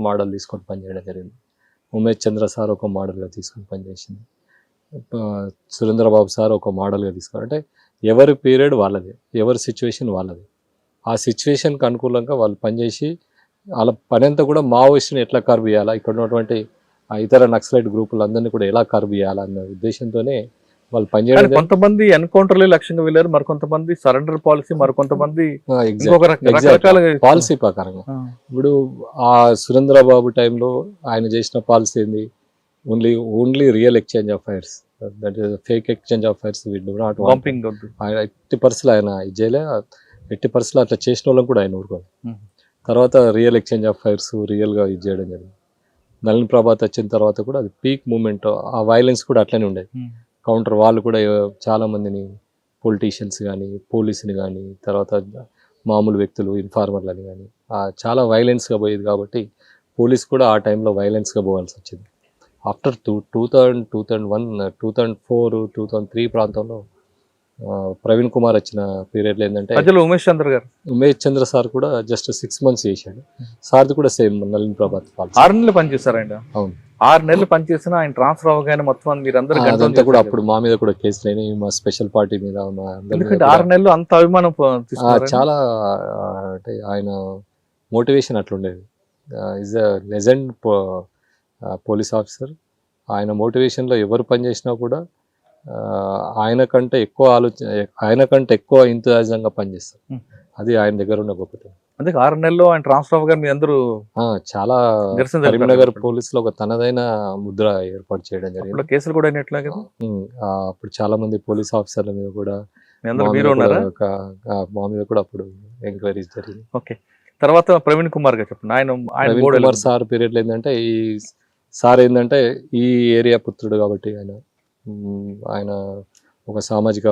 D: మోడల్ తీసుకొని పనిచేయడం జరిగింది. ఉమేష్ చంద్ర సార్ ఒక మోడల్గా తీసుకొని పనిచేసింది. సురేంద్రబాబు సార్ ఒక మోడల్గా తీసుకొని, అంటే ఎవరి పీరియడ్ వాళ్ళది, ఎవరి సిచ్యువేషన్ వాళ్ళది. ఆ సిచ్యువేషన్కి అనుకూలంగా వాళ్ళు పనిచేసి వాళ్ళ పని అంతా కూడా మావోయిస్ట్ని ఎట్లా కర్వ్ చేయాలా, ఇక్కడ ఉన్నటువంటి ఇతర నక్సలైట్ గ్రూపులందరినీ కూడా ఎలా కర్వ్ చేయాలా అన్న ఉద్దేశంతోనే వాళ్ళు పనిచేయడం.
C: కొంతమంది ఎన్కౌంటర్లే లక్ష్యంగా వెళ్ళారు, మరికొంతమంది సరెండర్ పాలసీ, మరికొంతమంది రకరకాల
D: పాలసీ ప్రకారంగా. ఇప్పుడు ఆ సురేంద్రబాబు టైంలో ఆయన చేసిన పాలసీ ఏంది, only real exchange of fires, that is fake exchange of fires. ఎట్టి పరిస్థితులు ఆయన ఇది చేయలే, ఎట్టి పరిస్థితులు అట్లా చేసిన వాళ్ళని కూడా ఆయన ఊరుకోవాలి. తర్వాత రియల్ ఎక్స్చేంజ్ ఆఫ్ ఫైర్స్ రియల్గా ఇది చేయడం జరిగింది. నళిని ప్రభాత్ వచ్చిన తర్వాత కూడా అది పీక్ మూమెంట్, ఆ వైలెన్స్ కూడా అట్లనే ఉండేది. కౌంటర్ వాళ్ళు కూడా చాలామందిని, పొలిటీషియన్స్ కానీ, పోలీసుని కానీ, తర్వాత మామూలు వ్యక్తులు, ఇన్ఫార్మర్లని కానీ చాలా వైలెన్స్గా పోయేది. కాబట్టి పోలీస్ కూడా ఆ టైంలో వైలెన్స్గా పోవాల్సి వచ్చింది. ఆఫ్టర్ 2000, 2001, 2004, 2003 ప్రాంతంలో ప్రవీణ్ కుమార్ వచ్చిన పీరియడ్లో ఏంటంటే
C: ఉమేష్ చంద్ర
D: సార్ కూడా జస్ట్ 6 months చేశాడు. సార్ది కూడా సేమ్ నళిని ప్రభాత్
C: 6 నెలలు పనిచేశారండి.
D: అవును,
C: 6 నెలలు పనిచేసిన ఆయన ట్రాన్స్ఫర్ అవగానే మొత్తం మీరందరూ
D: అదంతా కూడా అప్పుడు మా మీద కూడా కేసులు అయినాయి, మా స్పెషల్ పార్టీ మీద, మా
C: 6 నెలలు అంత అభిమానం
D: చాలా, అంటే ఆయన మోటివేషన్ అట్లుండేది. Is a legend police officer. ఆయన మోటివేషన్లో ఎవరు పనిచేసినా కూడా ఆయన కంటే ఎక్కువ ఇంతజాజంగా పనిచేస్తారు. అది ఆయన దగ్గర ఉన్న గొప్పతనం.
C: అందుకే 6 నెలల్లో ఆయన ట్రాన్స్ఫర్ అవగానే మీ అందరూ
D: చాలా కరీంనగర్ పోలీసులో ఒక తనదైన ముద్ర ఏర్పాటు చేయడం జరిగింది.
C: కేసులు కూడా
D: అప్పుడు చాలా మంది పోలీస్ ఆఫీసర్ల మీద కూడా మా మీద కూడా అప్పుడు ఎంక్వైరీస్ జరిగింది.
C: ఓకే, తర్వాత ప్రవీణ్ కుమార్ గారు చెప్పండి.
D: ప్రవీణ్ కుమార్ సార్ పీరియడ్లో ఏంటంటే సార్ ఏంటంటే ఈ ఏరియా పుత్రుడు కాబట్టి ఆయన ఒక సామాజిక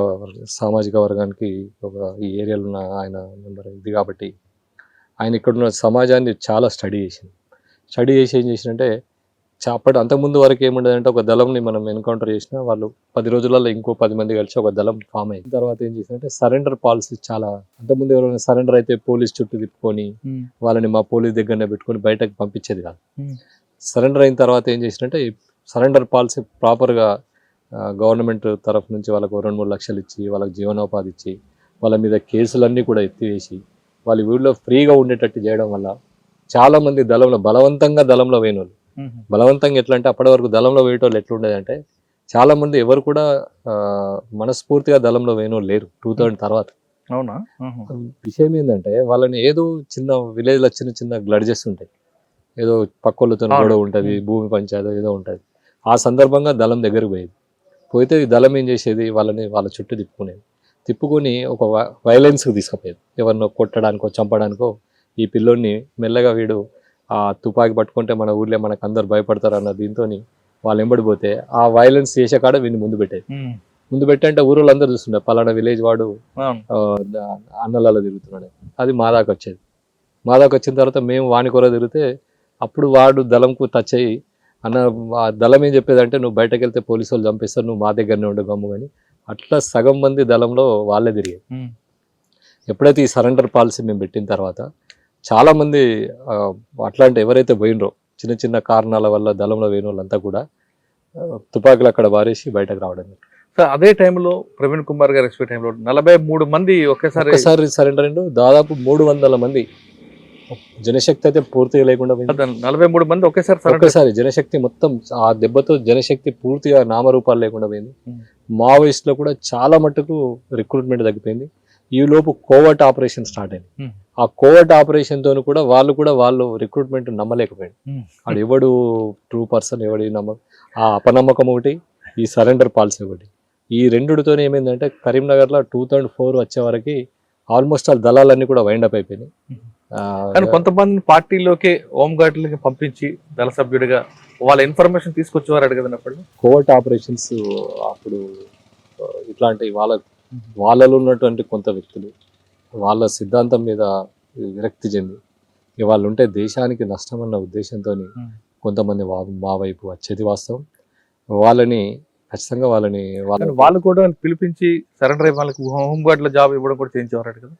D: వర్గానికి ఒక ఈ ఏరియాలో ఉన్న ఆయన మెంబర్ ఇది కాబట్టి ఆయన ఇక్కడున్న సమాజాన్ని చాలా స్టడీ చేసి ఏం చేసినంటే అంతకుముందు వరకు ఏముండదంటే ఒక దళంని మనం ఎన్కౌంటర్ చేసినా వాళ్ళు 10 రోజులలో ఇంకో 10 మంది కలిసి ఒక దళం ఫామ్ అయింది. తర్వాత ఏం చేసినంటే సరెండర్ పాలసీ చాలా, అంతకుముందు ఎవరైనా సరెండర్ అయితే పోలీస్ చుట్టూ తిప్పుకొని వాళ్ళని మా పోలీస్ దగ్గరనే పెట్టుకొని బయటకు పంపించేది కాదు. సరెండర్ అయిన తర్వాత ఏం చేసినంటే సరెండర్ పాలసీ ప్రాపర్గా గవర్నమెంట్ తరఫు నుంచి వాళ్ళకు 2-3 లక్షలు ఇచ్చి, వాళ్ళకి జీవనోపాధి ఇచ్చి, వాళ్ళ మీద కేసులన్నీ కూడా ఎత్తివేసి వాళ్ళు ఊళ్ళో ఫ్రీగా ఉండేటట్టు చేయడం వల్ల చాలామంది బలవంతంగా దళంలో వేయనోళ్ళు, బలవంతంగా ఎట్లా అంటే అప్పటి వరకు దళంలో వేయటోళ్ళు ఎట్లుండేది అంటే చాలామంది ఎవరు కూడా మనస్ఫూర్తిగా దళంలో వేయనోళ్ళు లేరు 2000 తర్వాత.
C: అవునా?
D: విషయం ఏంటంటే వాళ్ళని ఏదో చిన్న విలేజ్లో చిన్న గ్లడ్జెస్ ఉంటాయి, ఏదో పక్కోళ్ళతో గొడవ ఉంటుంది, భూమి పంచాయతీ ఏదో ఉంటుంది. ఆ సందర్భంగా దళం దగ్గరకు పోయితే ఈ దళం ఏం చేసేది, వాళ్ళ చుట్టూ తిప్పుకొని ఒక వైలెన్స్కి తీసుకుపోయేది. ఎవరినో కొట్టడానికో చంపడానికో ఈ పిల్లోడిని మెల్లగా వీడు ఆ తుపాకి పట్టుకుంటే మన ఊర్లో మనకు అందరు భయపడతారు అన్న దీంతో వాళ్ళు ఎంబడిపోతే ఆ వైలెన్స్ చేసే కాడ వీడిని ముందు పెట్టి అంటే ఊరోళ్ళందరూ చూస్తుండే పలానా విలేజ్ వాడు అన్నలలో తిరుగుతున్నాడు. అది మా దాకా వచ్చిన తర్వాత మేము వాని కొర తిరిగితే అప్పుడు వాడు దళంకు టచ్ అయ్యి అన్న ఆ దళం ఏం చెప్పేదంటే నువ్వు బయటకు వెళ్తే పోలీసు వాళ్ళు చంపేస్తారు, నువ్వు మా దగ్గరనే ఉండు గమ్ము కానీ. అట్లా సగం మంది దళంలో వాళ్ళే తిరిగారు. ఎప్పుడైతే ఈ సరెండర్ పాలసీ మేము పెట్టిన తర్వాత చాలామంది అట్లాంటి ఎవరైతే పోయినరో చిన్న చిన్న కారణాల వల్ల దళంలో పోయిన వాళ్ళంతా కూడా తుపాకులు అక్కడ బారేసి బయటకు రావడం.
C: సార్ అదే టైంలో ప్రవీణ్ కుమార్ గారు ఎక్స్పీ టైంలో 43 మంది ఒకేసారి
D: సరెండర్ అయిండు. దాదాపు 300 మంది. జనశక్తి అయితే పూర్తిగా లేకుండా పోయింది.
C: 43 మంది
D: ఒకేసారి జనశక్తి మొత్తం ఆ దెబ్బతో జనశక్తి పూర్తిగా నామరూపాలు లేకుండా పోయింది. మావోయిస్ట్ లో కూడా చాలా మట్టుకు రిక్రూట్మెంట్ తగ్గిపోయింది. ఈ లోపు కోవర్ట్ ఆపరేషన్ స్టార్ట్ అయింది. ఆ కోవర్ట్ ఆపరేషన్ తోను కూడా వాళ్ళు రిక్రూట్మెంట్ నమ్మలేకపోయాడు. వాడు ఎవడు ట్రూ పర్సన్ ఎవడి ఆ అపనమ్మకం ఒకటి, ఈ సరెండర్ పాలసీ ఒకటి, ఈ రెండుతో ఏమైందంటే కరీంనగర్లో 2004 వచ్చే వరకు ఆల్మోస్ట్ ఆ దళాలన్నీ కూడా వైండప్ అయిపోయినాయి.
C: కానీ కొంతమంది పార్టీలోకి హోంగార్డులకి పంపించి దళ సభ్యుడిగా వాళ్ళ ఇన్ఫర్మేషన్ తీసుకొచ్చేవారు కదా అప్పుడు.
D: కోవర్ట్ ఆపరేషన్స్ అప్పుడు ఇట్లాంటి వాళ్ళలో ఉన్నటువంటి కొంత వ్యక్తులు వాళ్ళ సిద్ధాంతం మీద విరక్తి చెంది వాళ్ళు ఉంటే దేశానికి నష్టం అన్న ఉద్దేశంతో కొంతమంది మా వైపు వచ్చేది వాస్తవం. వాళ్ళని ఖచ్చితంగా
C: వాళ్ళు కూడా పిలిపించి సరెండర్ అయ్యి వాళ్ళకి హోంగార్డుల జాబ్ ఇవ్వడం కూడా చేయించేవారు కదా.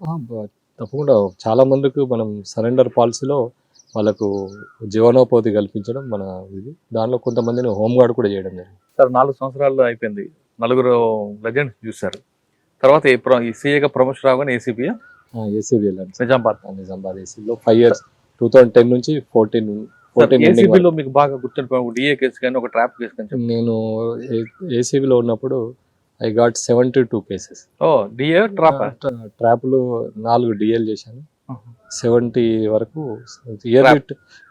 D: తప్పకుండా చాలా మందికి మనం సరెండర్ పాలసీలో వాళ్ళకు జీవనోపాధి కల్పించడం మన ఇది. దానిలో కొంతమందిని హోంగార్డ్ కూడా చేయడం జరిగింది.
C: సార్ 4 సంవత్సరాలు అయిపోయింది, 4 లెజెండ్స్ చూశారు. తర్వాత ఈ సీఏగా ప్రమోషన్ రాగానే ఏసీబీ
D: వెళ్ళాను నిజామాబాద్ ఏసీబీలో 5 years 2010 నుంచి 14
C: ఏసీబీలో మీకు బాగా గుర్తుండిపోయి డిఏ కేసు కానీ ఒక ట్రాప్ కేసు కానీ
D: నేను ఏసీబీలో ఉన్నప్పుడు ఐ గాట్ 72 కేసెస్.
C: డిఏ
D: ట్రాప్లు 4 డిఎల్ చేశాను. 70 వరకు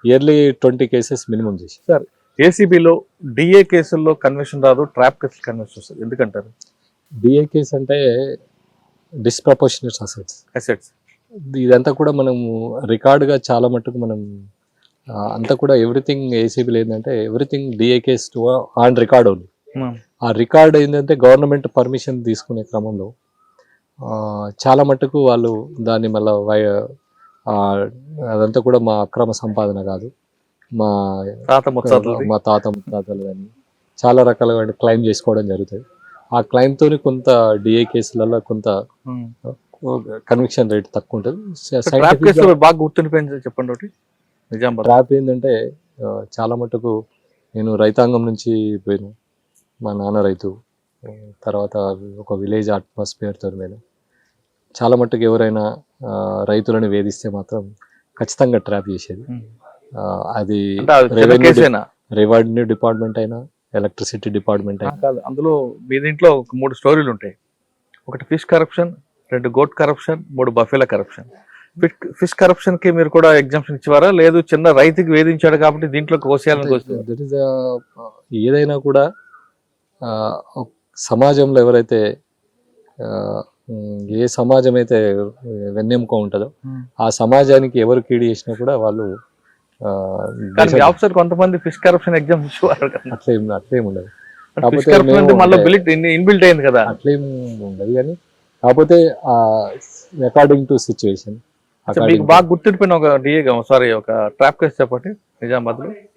D: ఇయర్లీ 20 కేసెస్ మినిమం చేశాను.
C: సార్ ఏసీబీలో డిఏ కేసుల్లో కన్విక్షన్ రాదు, ట్రాప్ కేసులు కన్విక్షన్ వస్తుంది, ఎందుకంటారు?
D: డిఏ కేసు అంటే డిస్ప్రపోర్షనేట్ అసెట్స్. ఇదంతా కూడా మనం రికార్డుగా చాలా మట్టుకు మనం అంతా కూడా ఎవ్రీథింగ్ ఏసీబీలో ఏంటంటే everything DA case on record ఉంది. ఆ రికార్డ్ ఏంటంటే గవర్నమెంట్ పర్మిషన్ తీసుకునే క్రమంలో చాలా మట్టుకు వాళ్ళు దాన్ని మళ్ళీ అదంతా కూడా మా అక్రమ సంపాదన కాదు, మా తాత ముత్తాతలు కానీ చాలా రకాలుగా క్లెయిమ్ చేసుకోవడం జరుగుతుంది. ఆ క్లెయిమ్ తోని కొంత డిఏ కేసులలో కొంత కన్విక్షన్ రేట్ తక్కువ ఉంటుంది.
C: బాగా గుర్తుండిపోయింది చెప్పండి.
D: ట్రాప్ ఏంటంటే చాలా మటుకు నేను రైతాంగం నుంచి పోయాను. మా నాన్న రైతు, తర్వాత ఒక విలేజ్ అట్మాస్ఫియర్తో మీద చాలా మట్టుకు ఎవరైనా రైతులను వేధిస్తే మాత్రం ఖచ్చితంగా ట్రాప్ చేసేది. అది రెవెన్యూ డిపార్ట్మెంట్ అయినా ఎలక్ట్రిసిటీ డిపార్ట్మెంట్ అయినా
C: కాదు. అందులో మీ దీంట్లో 3 స్టోరీలు ఉంటాయి. ఒకటి fish corruption, 2 goat corruption, 3 buffalo corruption. Fish corruption కి మీరు కూడా ఎగ్జామ్షన్ ఇచ్చేవారా? లేదు చిన్న రైతుకి వేధించాడు కాబట్టి దీంట్లో కోసేయాలని
D: ఏదైనా కూడా సమాజంలో ఎవరైతే ఏ సమాజం అయితే వెన్నెముక ఉంటుందో ఆ సమాజానికి ఎవరు కీడి చేసినా కూడా వాళ్ళు
C: కొంతమంది ఫిష్ కరప్షన్ ఎగ్జామ్ ఇచ్చేవారు.
D: అట్లేం ఉండదు.
C: ఇన్బిల్ట్ అయింది కదా,
D: అట్లేం ఉండదు. కానీ కాకపోతే అకార్డింగ్ టు సిచ్యువేషన్.
C: మీకు బాగా గుర్తుండిపోయిన ఒక డిఏ ఒక ట్రాప్ కేసు చెప్పండి.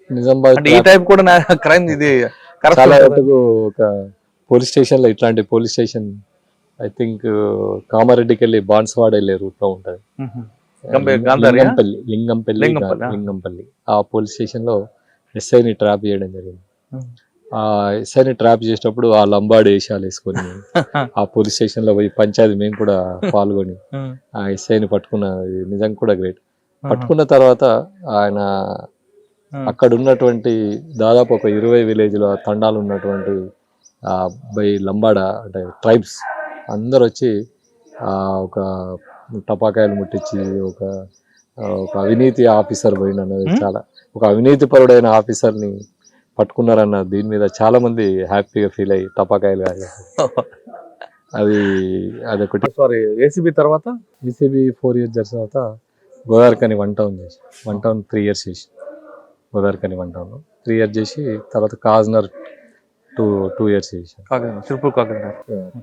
D: నిజామాబాద్
C: ఈ టైప్ కూడా క్రైమ్ ఇది
D: చాలా ఒక పోలీస్ స్టేషన్ లో ఇట్లాంటి పోలీస్ స్టేషన్ ఐ థింక్ కామారెడ్డికి వెళ్ళి బాన్స్వాడ వెళ్ళే రూట్ లో ఉంటది. లింగంపల్లి ఆ పోలీస్ స్టేషన్ లో ఎస్ఐని ట్రాప్ చేయడం జరిగింది. ఆ ఎస్ఐని ట్రాప్ చేసేటప్పుడు ఆ లంబాడి వేషాలు వేసుకొని ఆ పోలీస్ స్టేషన్ లో పోయి పంచాయతీ మేము కూడా పాల్గొని ఆ ఎస్ఐని పట్టుకున్నది నిజంగా కూడా గ్రేట్. పట్టుకున్న తర్వాత ఆయన అక్కడ ఉన్నటువంటి దాదాపు ఒక 20 విలేజ్ల తండాలు ఉన్నటువంటి బై లంబాడ అంటే ట్రైబ్స్ అందరు వచ్చి ఒక టపాకాయలు ముట్టించి ఒక అవినీతి ఆఫీసర్ పోయిన చాలా ఒక అవినీతిపరుడైన ఆఫీసర్ని పట్టుకున్నారన్న దీని మీద చాలా మంది హ్యాపీగా ఫీల్ అయ్యి టపాకాయలు అదొకటి.
C: సారీ ఏసీబీ తర్వాత
D: ఏసీబీ 4 years తర్వాత గోదావరికని 1 town చేసి 1 town 3 years చేసి గోదావరికని 1 town 3 years చేసి తర్వాత కాజ్నర్ 2 years చేసి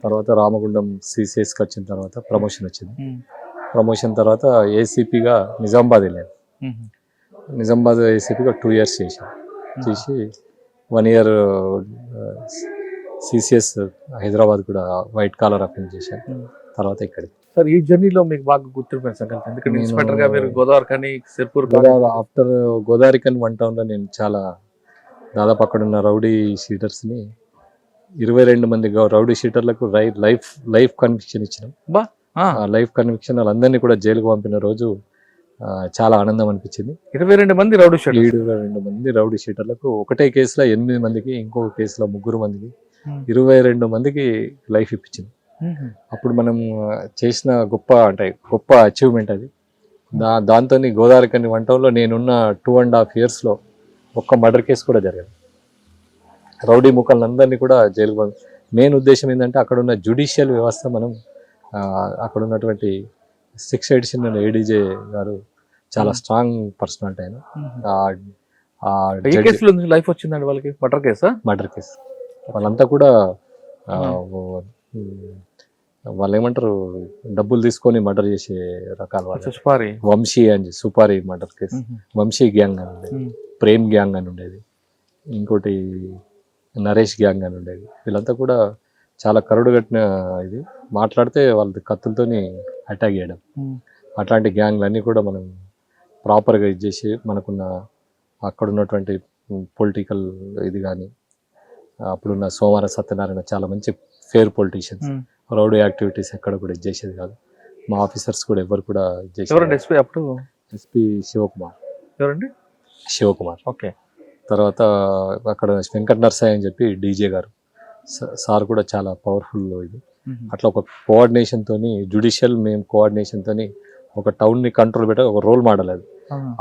D: తర్వాత రామగుండం సిసిఎస్కి వచ్చిన తర్వాత ప్రమోషన్ వచ్చింది. ప్రమోషన్ తర్వాత ఏసీపీగా నిజామాబాద్ వెళ్ళాను. నిజామాబాద్ ఏసీపీగా 2 years చేసి 1 year సిసిఎస్ హైదరాబాద్ కూడా వైట్ కాలర్ అఫెన్స్ చేశాను. తర్వాత ఇక్కడ
C: సార్ ఈ జర్నీలో మీకు బాగా గుర్తుండిపోయిన సంగతి ఎందుకంటే
D: నేను-
C: ఇన్స్పెక్టర్ గా మీరు గోదావరి కానీ సిర్పూర్
D: ఆఫ్టర్ గోదావరికన్ 1 town లో నేను చాలా దాదాపు అక్కడ ఉన్న రౌడీ షీటర్స్ని 22 మంది రౌడీ షీటర్లకు లైఫ్ కన్విక్షన్ ఇచ్చినాం. లైఫ్ కన్విక్షన్ వాళ్ళందరినీ కూడా జైలుకు పంపిన రోజు చాలా ఆనందం అనిపించింది.
C: 22 మంది రౌడీ షీటర్
D: 22 మంది రౌడీ షీటర్లకు ఒకటే కేసులో 8 మందికి, ఇంకొక కేసులో 3 మందికి, 22 మందికి లైఫ్ ఇప్పించింది. అప్పుడు మనం చేసిన గొప్ప అచీవ్మెంట్ అది. దాంతో గోదావరి కని 1 town లో నేనున్న 2.5 years లో ఒక్క మర్డర్ కేసు కూడా జరగదు. రౌడీ ముఖాలందరినీ కూడా జైలు. మెయిన్ ఉద్దేశం ఏంటంటే అక్కడ ఉన్న జ్యుడిషియల్ వ్యవస్థ మనం అక్కడ ఉన్నటువంటి 6 ఎడిషన్ ఏడీజే గారు చాలా స్ట్రాంగ్ పర్సనాలిటీ ఆయన.
C: ఏ కేసులో లైఫ్ వచ్చిందండి వాళ్ళకి? మర్డర్ కేసు వాళ్ళంతా కూడా వాళ్ళు ఏమంటారు డబ్బులు తీసుకొని మర్డర్ చేసే రకాల వాళ్ళు. వంశీ అని సుపారి మర్డర్ కేసు, వంశీ గ్యాంగ్ అని ఉండేది, ప్రేమ్ గ్యాంగ్ అని ఉండేది, ఇంకోటి నరేష్ గ్యాంగ్ అని ఉండేది. వీళ్ళంతా కూడా చాలా కరుడు కట్టిన ఇది. మాట్లాడితే వాళ్ళ కత్తులతోని అటాక్ చేయడం, అట్లాంటి గ్యాంగ్లన్నీ కూడా మనం ప్రాపర్గా ఇది చేసి మనకున్న అక్కడ ఉన్నటువంటి పొలిటికల్ ఇది కానీ అప్పుడున్న సోమవారం సత్యనారాయణ చాలా మంచి ఫేర్ పొలిటీషియన్స్. రౌడీ యాక్టివిటీస్ ఎక్కడ కూడా ఇది చేసేది కాదు. మా ఆఫీసర్స్ కూడా ఎవరు కూడా ఎస్పీ శివకుమార్. ఓకే.
D: తర్వాత అక్కడ వెంకట నరసాయి అని చెప్పి డీజే గారు సార్ కూడా చాలా పవర్ఫుల్ ఇది. అట్లా ఒక కోఆర్డినేషన్ తోని జ్యుడిషియల్ మేము కోఆర్డినేషన్ తోని ఒక టౌన్ ని కంట్రోల్ పెట్టే ఒక రోల్ మోడల్ అది.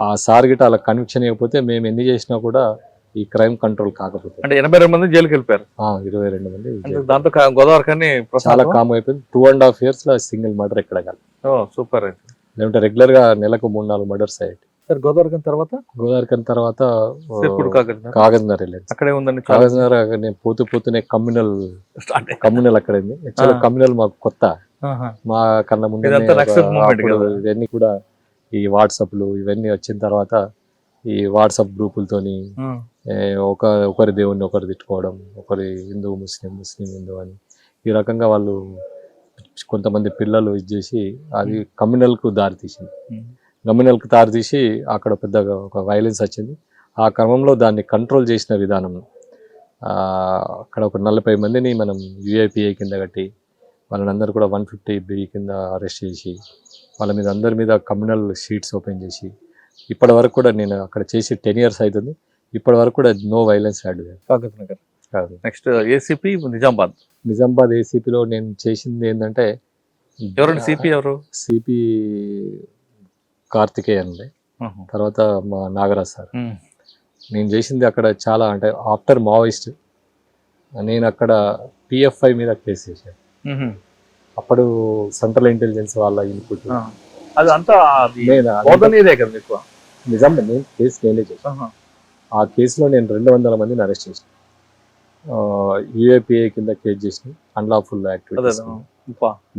D: ఆ సార్ గిట్ట అలా కన్విక్షన్ ఇవ్వకపోతే మేము ఎన్ని చేసినా కూడా ఈ క్రైమ్ కంట్రోల్ కాకపోతే.
C: అంటే 82 మంది జైలుకి వెళ్ళిపోయారు.
D: 22 మంది.
C: దాంతో గోదావరి కానీ
D: చాలా కామ్ అయిపోయింది. 2.5 years లో సింగిల్ మర్డర్ ఎక్కడ కాదు.
C: సూపర్.
D: లేదంటే రెగ్యులర్ గా నెలకు 3-4 మర్డర్స్ అయ్యాయి.
C: గోదావరి తర్వాత
D: కాగజ్నగర్ వెళ్ళాను.
C: అక్కడే ఉందండి
D: కాగజ్నగర్. నేను పోతూనే కమ్యూనల్ అక్కడ కమ్యూనల్ మాకు కొత్త. మా కన్నా ముందు ఇవన్నీ కూడా ఈ వాట్సాప్లు ఇవన్నీ వచ్చిన తర్వాత ఈ వాట్సాప్ గ్రూపులతోని ఒకరి దేవుణ్ణి ఒకరు తిట్టుకోవడం, ఒకరి హిందూ ముస్లిం హిందూ అని ఈ రకంగా వాళ్ళు కొంతమంది పిల్లలు ఇది చేసి అది కమ్యూనల్కు దారితీసి అక్కడ పెద్దగా ఒక వైలెన్స్ వచ్చింది. ఆ క్రమంలో దాన్ని కంట్రోల్ చేసిన విధానం అక్కడ ఒక 40 మందిని మనం యూఏపీఐ కింద కట్టి వాళ్ళందరూ కూడా 150B కింద అరెస్ట్ చేసి వాళ్ళ మీద అందరి మీద కమ్యూనల్ షీట్స్ ఓపెన్ చేసి ఇప్పటి వరకు కూడా నేను అక్కడ చేసి 10 years అవుతుంది. ఇప్పటి వరకు కూడా no violence ad.
C: Next ACP Nizamabad
D: ఏసీపీలో నేను చేసింది ఏంటంటే సిపి కార్తికేయ అండి, తర్వాత మా నాగరాజ్ సార్. నేను చేసింది అక్కడ చాలా అంటే ఆఫ్టర్ మావోయిస్ట్ నేను అక్కడ PFI మీద కేసు చేశాను. అప్పుడు సెంట్రల్ ఇంటెలిజెన్స్ వాళ్ళ ఇన్పుట్ నిజాం నేను కేసు నేనే చేశాను. ఆ కేసులో నేను 200 మందిని అరెస్ట్ చేశాను. యూఏపీఏ కింద కేసు చేసిన అన్లాఫుల్ యాక్టివిటీస్.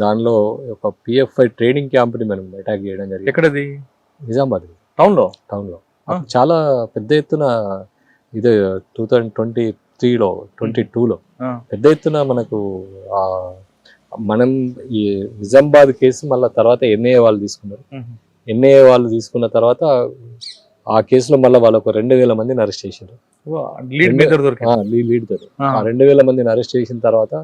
D: దానిలో ఒక PFI ట్రైనింగ్ క్యాంప్ ని మనం అటాక్ చేయడం జరిగింది.
C: ఎక్కడది?
D: నిజామాబాద్
C: టౌన్ లో.
D: చాలా పెద్ద ఎత్తున ఇది 2023లో 22లో పెద్ద ఎత్తున మనకు మనం ఈ నిజామాబాద్ కేసు మళ్ళీ తర్వాత NIA వాళ్ళు తీసుకున్నారు. NIA వాళ్ళు తీసుకున్న తర్వాత ఆ కేసులో మళ్ళీ వాళ్ళు ఒక 2000 మందిని అరెస్ట్ చేశారు. లీడ్ తోటి 2000 మందిని అరెస్ట్ చేసిన తర్వాత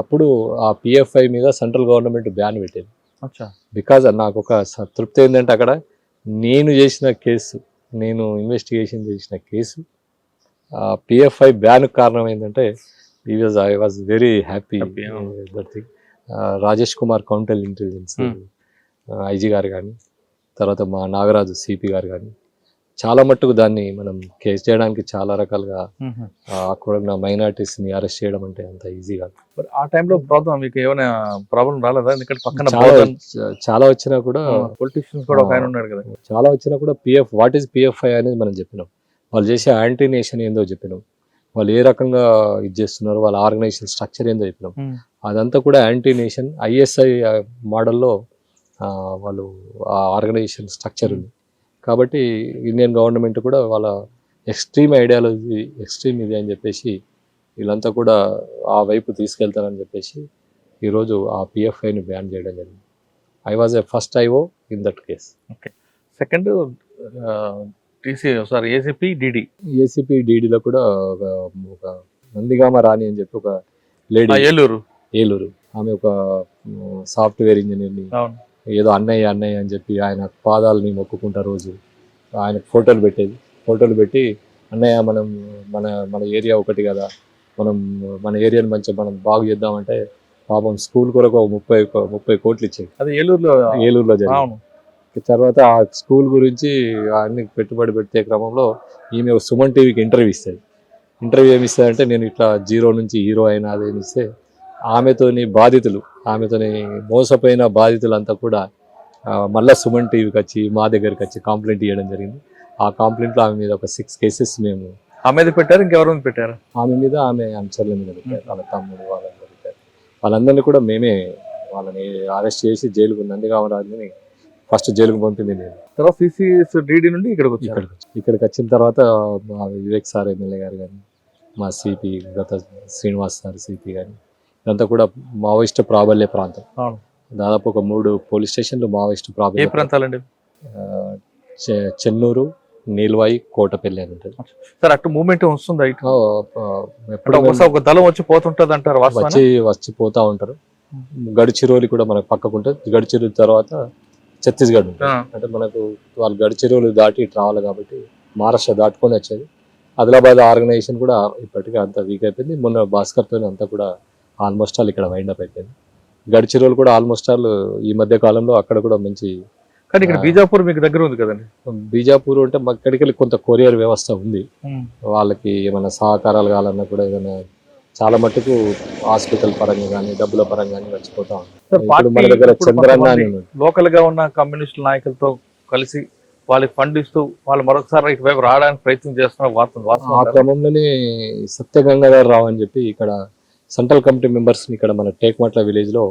D: అప్పుడు ఆ PFI మీద సెంట్రల్ గవర్నమెంట్ బ్యాన్ పెట్టింది. బికాజ్ నాకు ఒక తృప్తి ఏంటంటే అక్కడ నేను చేసిన కేసు, నేను ఇన్వెస్టిగేషన్ చేసిన కేసు PFI బ్యాన్ కారణం ఏంటంటే I was very happy that thing. Rajesh Kumar counter intelligence IG గారు కానీ తర్వాత మా నాగరాజు CP గారు కానీ చాలా మట్టుకు దాన్ని మనం కేసు చేయడానికి చాలా రకాలుగా అక్కడ ఉన్న మైనారిటీస్ ని అరెస్ట్ చేయడం అంటే అంత ఈజీ కాదు.
C: ఆ టైంలో మీకు ఏమైనా ప్రాబ్లం రాలేదా? ఎందుకంటే పక్కన
D: చాలా వచ్చినా కూడా
C: పొలిటీషియన్స్ కూడా ఒక ఆయన ఉన్నాడు కదా,
D: చాలా వచ్చినా కూడా వాట్ ఈస్ PFI అనేది మనం చెప్పినాం. వాళ్ళు చేసే యాంటీ నేషన్ ఏందో చెప్పినాం. వాళ్ళు ఏ రకంగా ఇది చేస్తున్నారు, వాళ్ళ ఆర్గనైజేషన్ స్ట్రక్చర్ ఏందో చెప్పినాం. అదంతా కూడా యాంటీ నేషన్ ISI మోడల్లో వాళ్ళు ఆ ఆర్గనైజేషన్ స్ట్రక్చర్ ఉంది. కాబట్టి ఇండియన్ గవర్నమెంట్ కూడా వాళ్ళ ఎక్స్ట్రీమ్ ఐడియాలజీ ఎక్స్ట్రీమ్ ఇది అని చెప్పేసి వీళ్ళంతా కూడా ఆ వైపు తీసుకెళ్తారని చెప్పేసి ఈరోజు ఆ పిఎఫ్ఐని బ్యాన్ చేయడం జరిగింది. I was a first IO in that case.
C: Second ACP DD.
D: ఏసీపీ డీడీలో కూడా ఒక నందిగామ రాణి అని చెప్పి ఒక లేడీ, ఏలూరు, ఆమె ఒక సాఫ్ట్వేర్ ఇంజనీర్ని ఏదో అన్నయ్య అని చెప్పి ఆయన పాదాలని మొక్కుకుంటా రోజు ఆయన ఫోటోలు పెట్టి అన్నయ్య మనం మన ఏరియా ఒకటి కదా, మన ఏరియాని మనం బాగు చేద్దామంటే పాపం స్కూల్ కొరకు 30 కోట్లు ఇచ్చాయి.
C: అది ఏలూరులో
D: జరిగింది. తర్వాత ఆ స్కూల్ గురించి అన్ని పెట్టుబడి పెట్టే క్రమంలో ఈమె సుమన్ టీవీకి ఇంటర్వ్యూ ఏమి ఇస్తుందంటే నేను ఇట్లా 0 నుంచి హీరో అయినా అదేమి ఇస్తే ఆమెతోని మోసపోయిన బాధితులంతా కూడా మళ్ళీ సుమన్ టీవీకి వచ్చి మా దగ్గరికి వచ్చి కంప్లైంట్ ఇవ్వడం జరిగింది. ఆ కంప్లైంట్లో ఆమె మీద ఒక 6 కేసెస్ మేము
C: ఆమె మీద పెట్టారు. ఇంకెవరి మీద పెట్టారు? ఆమె అనుచరుల మీద పెట్టారు, వాళ్ళ తమ్ముడు వాళ్ళ మీద పెట్టారు. వాళ్ళందరినీ కూడా మేమే వాళ్ళని అరెస్ట్ చేసి జైలుకు నందిగామరాజుని ఫస్ట్ జైలుకు పంపింది నేను. తర్వాత సిసిఎస్ డీడీ నుండి
D: ఇక్కడికి వచ్చిన తర్వాత మా వివేక్ సార్ ఎమ్మెల్యే గారు కానీ మా సిపి గత శ్రీనివాస్ సార్ సిపి కానీ ఇదంతా కూడా మావోయిస్ట్ ప్రాబల్య ప్రాంతం. దాదాపు ఒక 3 పోలీస్ స్టేషన్లు మావోయిస్ట్ ప్రాబల్య
C: ప్రాంతాలండి.
D: చెన్నూరు, నీల్వాయి, కోటపల్లి అని ఉంటుంది.
C: సార్ అటు మూవ్మెంట్ వస్తుంది ఒక దళం వచ్చి పోతుంటది అంటారు,
D: వచ్చి పోతా ఉంటారు. గడిచిరోలి కూడా మనకు పక్కకు ఉంటుంది. గడిచిరోలి తర్వాత ఛత్తీస్గఢ్ ఉంటుంది. అంటే మనకు వాళ్ళు గడిచిరోలు దాటి ఇటు రావాలి కాబట్టి మహారాష్ట్ర దాటుకొని వచ్చేది. ఆదిలాబాద్ ఆర్గనైజేషన్ కూడా ఇప్పటికే అంత వీక్ అయిపోయింది. మొన్న భాస్కర్తో అంతా కూడా ఆల్మోస్ట్ ఆల్ ఇక్కడ వైండప్ అయిపోయింది. గడిచిరోలు కూడా ఆల్మోస్ట్ ఆల్ ఈ మధ్య కాలంలో అక్కడ కూడా మంచి.
C: కానీ ఇక్కడ బీజాపూర్ మీకు దగ్గర ఉంది కదండి.
D: బీజాపూర్ అంటే ఇక్కడికి కొంత కొరియర్ వ్యవస్థ ఉంది. వాళ్ళకి ఏమైనా సహకారాలు కావాలన్నా కూడా ఏదైనా చాలా మట్టుకు హాస్పిటల్ పరంగా కానీ డబ్బుల పరంగా కానీ వచ్చిపోతా ఉంది. మన దగ్గర చంద్రన్న
C: లోకల్ గా ఉన్న కమ్యూనిస్ట్ నాయకులతో కలిసి వాళ్ళకి ఫండ్ ఇస్తూ వాళ్ళు మరొకసారి ఇటువైపు రావడానికి ప్రయత్నం చేస్తున్నారు.
D: ఆ క్రమంలోనే సత్యగంగాధర్ రావు అని చెప్పి ఇక్కడ సెంట్రల్ కమిటీ మెంబర్స్ ని ఇక్కడ మన టేక్మట్ల విలేజ్ లో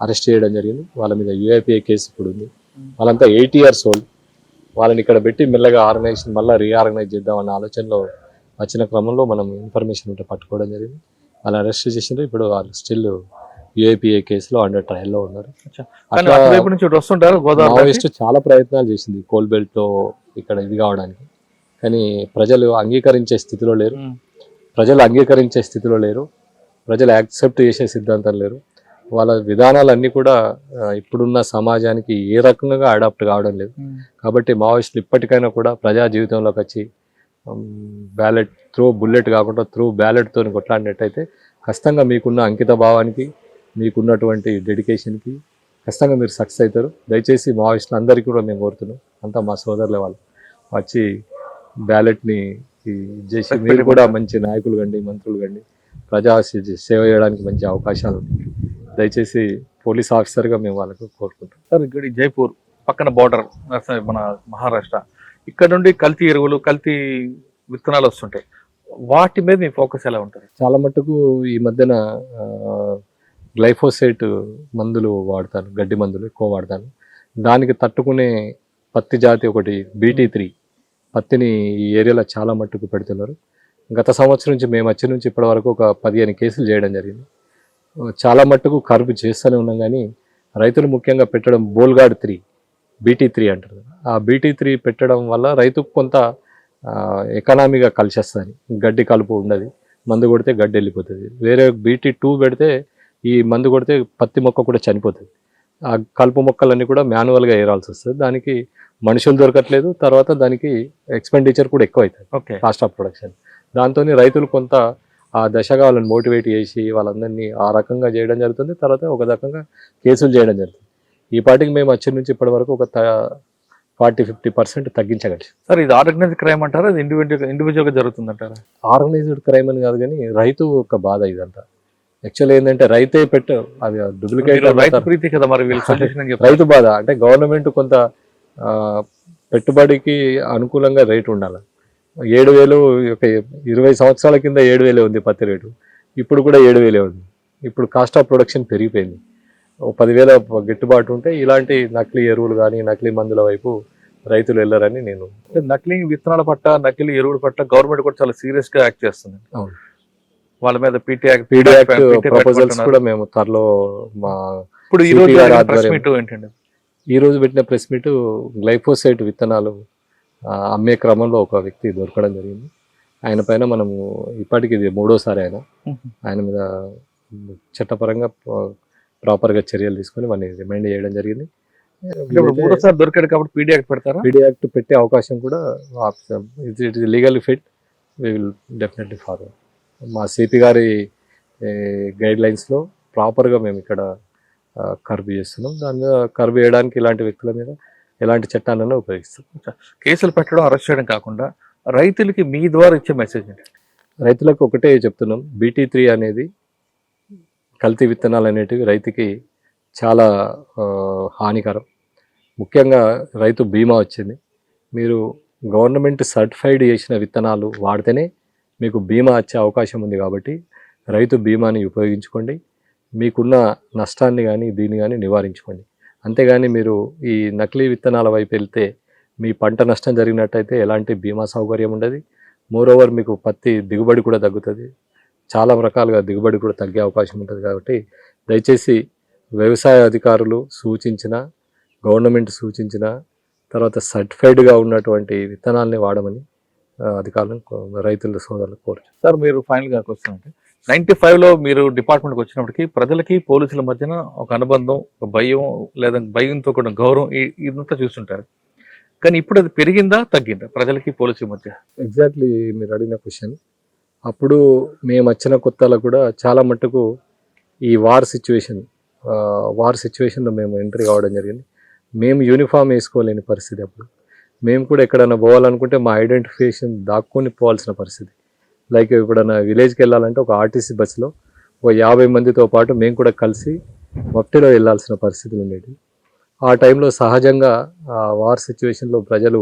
D: అరెస్ట్ చేయడం జరిగింది. వాళ్ళ మీద యూఐపిఏ కేసు ఇప్పుడు ఉంది. వాళ్ళంతా 80 years old. వాళ్ళని ఇక్కడ పెట్టి మెల్లగా ఆర్గనైజేషన్ మళ్ళీ రీఆర్గనైజ్ చేద్దామన్న ఆలోచనలో వచ్చిన క్రమంలో మనం ఇన్ఫర్మేషన్ ఉంటే పట్టుకోవడం జరిగింది. వాళ్ళు అరెస్ట్ చేసిండ్రు. ఇప్పుడు వాళ్ళు స్టిల్ యూఐపిఏ కేసులో అండర్ ట్రయల్ లో ఉన్నారు. మావోయిస్ట్ చాలా ప్రయత్నాలు చేసింది కోల్ బెల్ట్ లో ఇక్కడ ఇది కావడానికి, కానీ ప్రజలు అంగీకరించే స్థితిలో లేరు. ప్రజలు యాక్సెప్ట్ చేసే సిద్ధాంతం లేరు. వాళ్ళ విధానాలన్నీ కూడా ఇప్పుడున్న సమాజానికి ఏ రకంగా అడాప్ట్ కావడం లేదు. కాబట్టి మావోయిస్టులు ఇప్పటికైనా కూడా ప్రజా జీవితంలోకి వచ్చి బ్యాలెట్ బుల్లెట్ కాకుండా బ్యాలెట్తో కొట్లాడినట్టయితే ఖచ్చితంగా మీకున్న అంకిత భావానికి మీకున్నటువంటి డెడికేషన్కి ఖచ్చితంగా మీరు సక్సెస్ అవుతారు. దయచేసి మావోయిస్టులు అందరికీ కూడా మేము కోరుతున్నాం, అంతా మా సోదరులే వాళ్ళు వచ్చి బ్యాలెట్ని చేసి మీరు కూడా మంచి నాయకులు కండి, మంత్రులు కండి, ప్రజా సేవ చేయడానికి మంచి అవకాశాలు ఉన్నాయి. దయచేసి పోలీస్ ఆఫీసర్గా మేము వాళ్ళకు కోరుకుంటాం.
C: సార్ ఇక్కడ జైపూర్ పక్కన బార్డర్ మన మహారాష్ట్ర, ఇక్కడ నుండి కల్తీ ఎరువులు కల్తీ విత్తనాలు వస్తుంటాయి, వాటి మీద మీ ఫోకస్ ఎలా ఉంటుంది?
D: చాలా మట్టుకు ఈ మధ్యన గ్లైఫోసేట్ మందులు వాడతాను, గడ్డి మందులు ఎక్కువ వాడతాను. దానికి తట్టుకునే పత్తి జాతి ఒకటి BT3 పత్తిని ఈ ఏరియాలో చాలా మట్టుకు పెడుతున్నారు. గత సంవత్సరం నుంచి మేము వచ్చి నుంచి ఇప్పటి వరకు ఒక 15 కేసులు చేయడం జరిగింది. చాలా మట్టుకు కర్బు చేస్తూనే ఉన్నాం, కానీ రైతులు ముఖ్యంగా పెట్టడం బోల్గాడ్ 3 BT3 అంటారు. ఆ BT3 పెట్టడం వల్ల రైతుకు కొంత ఎకనామీగా కలిసి వస్తుంది. గడ్డి కలుపు ఉండదు, మందు కొడితే గడ్డి వెళ్ళిపోతుంది. వేరే BT2 పెడితే ఈ మందు కొడితే పత్తి మొక్క కూడా చనిపోతుంది. ఆ కలుపు మొక్కలన్నీ కూడా మాన్యువల్గా ఏరాల్సి వస్తుంది. దానికి మనుషులు దొరకట్లేదు, తర్వాత దానికి ఎక్స్పెండిచర్ కూడా ఎక్కువ అవుతుంది, కాస్ట్ ఆఫ్ ప్రొడక్షన్. దాంతో రైతులు కొంత ఆ దశగా వాళ్ళని మోటివేట్ చేసి వాళ్ళందరినీ ఆ రకంగా చేయడం జరుగుతుంది. తర్వాత ఒక రకంగా కేసులు చేయడం జరుగుతుంది. ఈ పార్టీకి మేము వచ్చి నుంచి ఇప్పటి వరకు ఒక 40-50% తగ్గించగలిసి.
C: సార్ ఇది ఆర్గనైజ్డ్ క్రైమ్ అంటారా, అది ఇండివిజువల్గా జరుగుతుంది అంటారా?
D: ఆర్గనైజ్డ్ క్రైమ్ అని కాదు, కానీ రైతు ఒక బాధ ఇదంతా. యాక్చువల్లీ ఏంటంటే రైతే అది డూప్లికేట్
C: కదా మరి
D: రైతు బాధ. అంటే గవర్నమెంట్ కొంత పెట్టుబడికి అనుకూలంగా రేటు ఉండాలి. 7,000 ఒక 20 సంవత్సరాల కింద 7,000 ఉంది పత్తి రేటు, ఇప్పుడు కూడా 7,000 ఉంది. ఇప్పుడు కాస్ట్ ఆఫ్ ప్రొడక్షన్ పెరిగిపోయింది. 10,000 గిట్టుబాటు ఉంటే ఇలాంటి నకిలీ ఎరువులు కానీ నకిలీ మందుల వైపు రైతులు వెళ్ళరని నేను
C: అంటే నకిలీ విత్తనాల పట్ల నకిలీ ఎరువుల పట్ల గవర్నమెంట్ కూడా చాలా సీరియస్ గా యాక్ట్ చేస్తుంది.
D: అవును.
C: వాళ్ళ మీద పీటీ
D: పీడీ యాక్ట్ ప్రపోజల్స్ కూడా మేము త్వరలో మా
C: ఇప్పుడు ఈ
D: CP
C: రోజు
D: గారి
C: ప్రెస్
D: ఆధ్వర్యం-
C: మీట్ ఏంటండి?
D: ఈ రోజు పెట్టిన ప్రెస్ మీట్ గ్లైఫోసైట్ విత్తనాలు అమ్మే క్రమంలో ఒక వ్యక్తి దొరకడం జరిగింది. ఆయన పైన మనము ఇప్పటికి ఇది 3వసారి ఆయన మీద చట్టపరంగా ప్రాపర్గా చర్యలు తీసుకొని వాడిని రిమైండ్ చేయడం జరిగింది.
C: ఇప్పుడు 3సారి దొరికాడు కాబట్టి పీడీ యాక్ట్ పెడతారా?
D: పీడీ యాక్ట్ పెట్టే అవకాశం కూడా it is legally fit, we will definitely follow. మా సిపి గారి గైడ్ లైన్స్లో ప్రాపర్గా మేము ఇక్కడ కర్బ్ చేస్తున్నాం. దాని మీద కర్బ్ చేయడానికి ఇలాంటి వ్యక్తుల మీద ఎలాంటి చట్టాలను ఉపయోగిస్తాం.
C: కేసులు పెట్టడం, అరెస్ట్ చేయడం కాకుండా రైతులకి మీ ద్వారా ఇచ్చే మెసేజ్ ఏంటి?
D: రైతులకు ఒకటే చెప్తున్నాం, BT3 అనేది కల్తీ విత్తనాలు అనేటివి రైతుకి చాలా హానికరం. ముఖ్యంగా రైతు బీమా వచ్చింది. మీరు గవర్నమెంట్ సర్టిఫైడ్ చేసిన విత్తనాలు వాడితేనే మీకు బీమా వచ్చే అవకాశం ఉంది. కాబట్టి రైతు బీమాని ఉపయోగించుకోండి, మీకున్న నష్టాన్ని కానీ దీన్ని కానీ నివారించుకోండి. అంతేగాని మీరు ఈ నకిలీ విత్తనాల వైపు వెళ్తే మీ పంట నష్టం జరిగినట్టయితే ఎలాంటి బీమా సౌకర్యం ఉండదు. మోరోవర్ మీకు పత్తి దిగుబడి కూడా తగ్గుతుంది, చాలా రకాలుగా దిగుబడి కూడా తగ్గే అవకాశం ఉంటుంది. కాబట్టి దయచేసి వ్యవసాయ అధికారులు సూచించిన, గవర్నమెంట్ సూచించిన తర్వాత సర్టిఫైడ్గా ఉన్నటువంటి విత్తనాలని వాడమని అధికారులను రైతుల సోదరులకు కోరుచు.
C: సార్, మీరు ఫైనల్గా క్వశ్చన్ అంటే 95లో మీరు డిపార్ట్మెంట్కి వచ్చినప్పటికీ ప్రజలకి పోలీసుల మధ్యన ఒక అనుబంధం, ఒక భయం, లేదా భయంతో కూడా గౌరవం ఇదంతా చూస్తుంటారు. కానీ ఇప్పుడు అది పెరిగిందా తగ్గిందా ప్రజలకి పోలీసుల మధ్య?
D: ఎగ్జాక్ట్లీ మీరు అడిగిన క్వశ్చన్. అప్పుడు మేము వచ్చిన కొత్తలో కూడా చాలా మట్టుకు ఈ వార్ సిచ్యువేషన్లో మేము ఎంట్రీ కావడం జరిగింది. మేము యూనిఫామ్ వేసుకోలేని పరిస్థితి. అప్పుడు మేము కూడా ఎక్కడైనా పోవాలనుకుంటే మా ఐడెంటిఫికేషన్ దాక్కొని పోవాల్సిన పరిస్థితి. లైక్ ఎప్పుడైనా విలేజ్కి వెళ్ళాలంటే ఒక ఆర్టీసీ బస్సులో ఒక 50 మందితో పాటు మేము కూడా కలిసి మఫ్టీలో వెళ్ళాల్సిన పరిస్థితులు ఉండేవి. ఆ టైంలో సహజంగా ఆ వార్ సిచ్యువేషన్లో ప్రజలు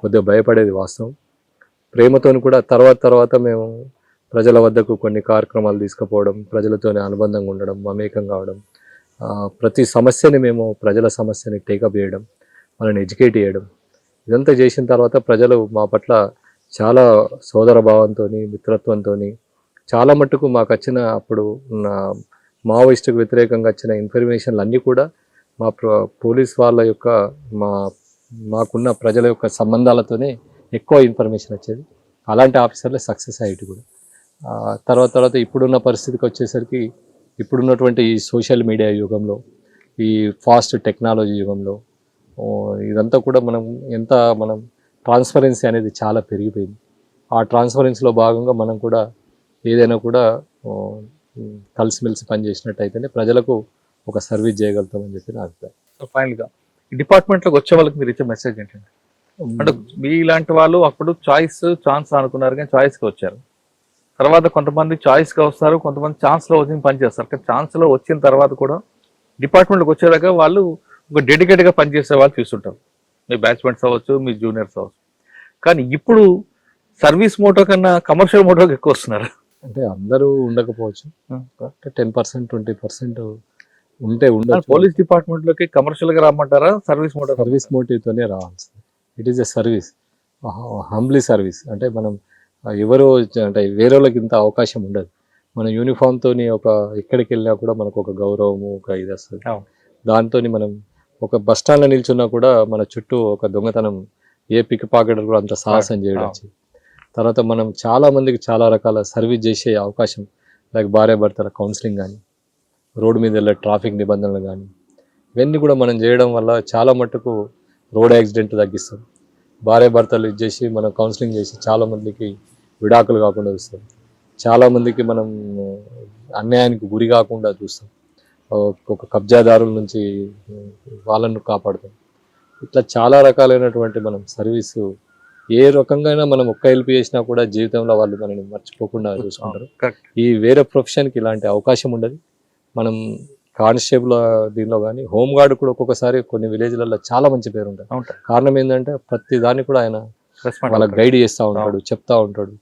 D: కొద్దిగా భయపడేది వాస్తవం. ప్రేమతో కూడా తర్వాత మేము ప్రజల వద్దకు కొన్ని కార్యక్రమాలు తీసుకుపోవడం, ప్రజలతోనే అనుబంధంగా ఉండడం, మమేకం కావడం, ప్రతి సమస్యని మేము ప్రజల సమస్యని టేకప్ చేయడం, వాళ్ళని ఎడ్యుకేట్ చేయడం, ఇదంతా చేసిన తర్వాత ప్రజలు మా పట్ల చాలా సోదర భావంతో, మిత్రత్వంతో చాలా మట్టుకు మాకు వచ్చిన అప్పుడు మావోయిస్టుకు వ్యతిరేకంగా వచ్చిన ఇన్ఫర్మేషన్లు అన్నీ కూడా మా పోలీస్ వాళ్ళ యొక్క మాకున్న ప్రజల యొక్క సంబంధాలతోనే ఎక్కువ ఇన్ఫర్మేషన్ వచ్చేది. అలాంటి ఆఫీసర్లే సక్సెస్ అయ్యేటి కూడా. తర్వాత ఇప్పుడున్న పరిస్థితికి వచ్చేసరికి ఇప్పుడున్నటువంటి ఈ సోషల్ మీడియా యుగంలో, ఈ ఫాస్ట్ టెక్నాలజీ యుగంలో ఇదంతా కూడా మనం ట్రాన్స్పరెన్సీ అనేది చాలా పెరిగిపోయింది. ఆ ట్రాన్స్పరెన్సీలో భాగంగా మనం కూడా ఏదైనా కూడా కలిసిమెలిసి పనిచేసినట్టయితేనే ప్రజలకు ఒక సర్వీస్ చేయగలుగుతామని చెప్పి నా అభిప్రాయం.
C: సో ఫైనల్గా ఈ డిపార్ట్మెంట్లోకి వచ్చే వాళ్ళకి మీరు ఇచ్చే మెసేజ్ ఏంటంటే, అంటే మీలాంటి వాళ్ళు అప్పుడు ఛాన్స్ అనుకున్నారు కానీ ఛాయిస్గా వచ్చారు. తర్వాత కొంతమంది ఛాయిస్గా వస్తారు, కొంతమంది ఛాన్స్లో వచ్చి పనిచేస్తారు. కానీ ఛాన్స్లో వచ్చిన తర్వాత కూడా డిపార్ట్మెంట్కి వచ్చేదాకా వాళ్ళు ఒక డెడికేట్గా పనిచేసే వాళ్ళు చూస్తుంటారు. మీ బ్యాచ్మెంట్స్ అవ్వచ్చు, మీ జూనియర్స్ అవ్వచ్చు. కానీ ఇప్పుడు సర్వీస్ మోటో కన్నా కమర్షియల్ మోటోకి ఎక్కువ వస్తున్నారు.
D: అంటే అందరూ ఉండకపోవచ్చు, 10% 20% ఉంటే ఉండొచ్చు.
C: పోలీస్ డిపార్ట్మెంట్లోకి కమర్షియల్గా రమ్మంటారా, సర్వీస్
D: మోటివ్తోనే రావాల్సింది. It is a service, humbly service. అంటే మనం ఎవరో అంటే వేరే వాళ్ళకి ఇంత అవకాశం ఉండదు. మన యూనిఫామ్తోని ఎక్కడికి వెళ్ళినా కూడా మనకు ఒక గౌరవము, ఒక ఇది వస్తుంది. దాంతో మనం ఒక బస్ స్టాండ్లో నిల్చున్నా కూడా మన చుట్టూ ఒక దొంగతనం, ఏ పిక్ పాకెటర్ కూడా అంత సాహసం చేయడం. తర్వాత మనం చాలా మందికి చాలా రకాల సర్వీస్ చేసే అవకాశం, లైక్ భార్యాభర్తల కౌన్సిలింగ్ కానీ, రోడ్డు మీద వెళ్ళే ట్రాఫిక్ నిబంధనలు కానీ, ఇవన్నీ కూడా మనం చేయడం వల్ల చాలా మట్టుకు రోడ్ యాక్సిడెంట్ తగ్గిస్తాం. భార్యాభర్తలు ఇది చేసి మనం కౌన్సిలింగ్ చేసి చాలామందికి విడాకులు కాకుండా చూస్తాం. చాలామందికి మనం అన్యాయానికి గురి కాకుండా చూస్తాం. ఒక కబ్జాదారుల నుంచి వాళ్ళను కాపాడుతాం. ఇట్లా చాలా రకాలైనటువంటి మనం సర్వీసు ఏ రకంగా మనం ఒక్క హెల్ప్ చేసినా కూడా జీవితంలో వాళ్ళు మనల్ని మర్చిపోకుండా చూసుకుంటారు. ఈ వేరే ప్రొఫెషన్కి ఇలాంటి అవకాశం ఉండదు. మనం కానిస్టేబుల్ దీనిలో కానీ హోమ్ గార్డ్ కూడా ఒక్కొక్కసారి కొన్ని విలేజ్లలో చాలా మంచి పేరు ఉంటుంది. కారణం ఏంటంటే ప్రతి దాన్ని కూడా ఆయన వాళ్ళకి గైడ్ చేస్తూ ఉంటాడు, చెప్తా ఉంటాడు.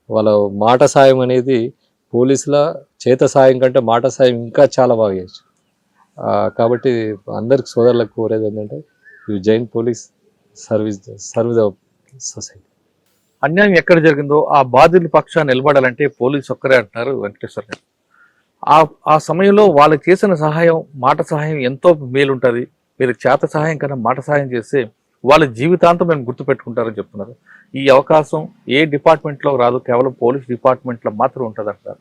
D: వాళ్ళ మాట సాయం అనేది పోలీసుల చేత సాయం కంటే మాట సాయం ఇంకా చాలా బాగా చేయొచ్చు. కాబట్టి అందరికి సోదరులకు కోరేది ఏంటంటే, you Jain police, serve the society.
C: అన్యాయం ఎక్కడ జరిగిందో ఆ బాధితుల పక్షాన్ని నిలబడాలంటే పోలీసు ఒక్కరే అంటున్నారు వెంకటేశ్వర గారు. ఆ సమయంలో వాళ్ళకి చేసిన సహాయం, మాట సహాయం ఎంతో మేలుంటుంది. మీరు చేత సహాయం కన్నా మాట సహాయం చేస్తే వాళ్ళ జీవితాంతం మేము గుర్తుపెట్టుకుంటారని చెప్తున్నారు. ఈ అవకాశం ఏ డిపార్ట్మెంట్లో రాదు, కేవలం పోలీస్ డిపార్ట్మెంట్లో మాత్రం ఉంటుంది అంటారు.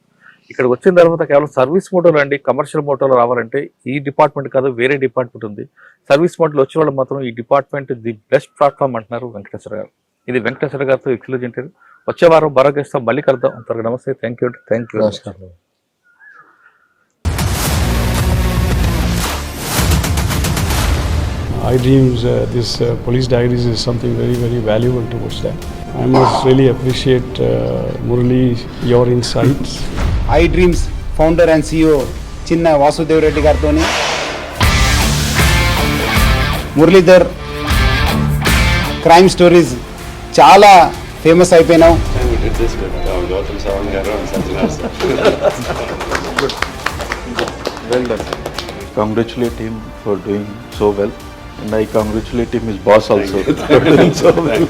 C: ఇక్కడికి వచ్చిన తర్వాత కేవలం సర్వీస్ మోటోలో అండి, కమర్షియల్ మోటోలో రావాలంటే ఈ డిపార్ట్మెంట్ కాదు, వేరే డిపార్ట్మెంట్ ఉంది. సర్వీస్ మోటోలో వచ్చే వాళ్ళు మాత్రం ఈ డిపార్ట్మెంట్ ది బెస్ట్ ప్లాట్ఫామ్ అంటున్నారు వెంకటేశ్వర గారు. ఇది వెంకటేశ్వర గారితో ఎక్స్క్లూజివ్ ఇంటర్వ్యూ. వచ్చే వారం మరొక మళ్ళీ కలుద్దాం. అంతవరకు నమస్తే. Thank you.
D: నమస్కారం.
E: I dreams, this police diaries is something very, very valuable towards that. I must really appreciate Murali, your insights.
F: I dreams founder and CEO చిన్న వాసుదేవ్ రెడ్డి గారితో మురళీధర్ క్రైమ్ స్టోరీస్ చాలా famous అయిపోయినావు.
G: Well done. Congratulate him for doing so well, and I congratulate him, his boss also. For doing so well.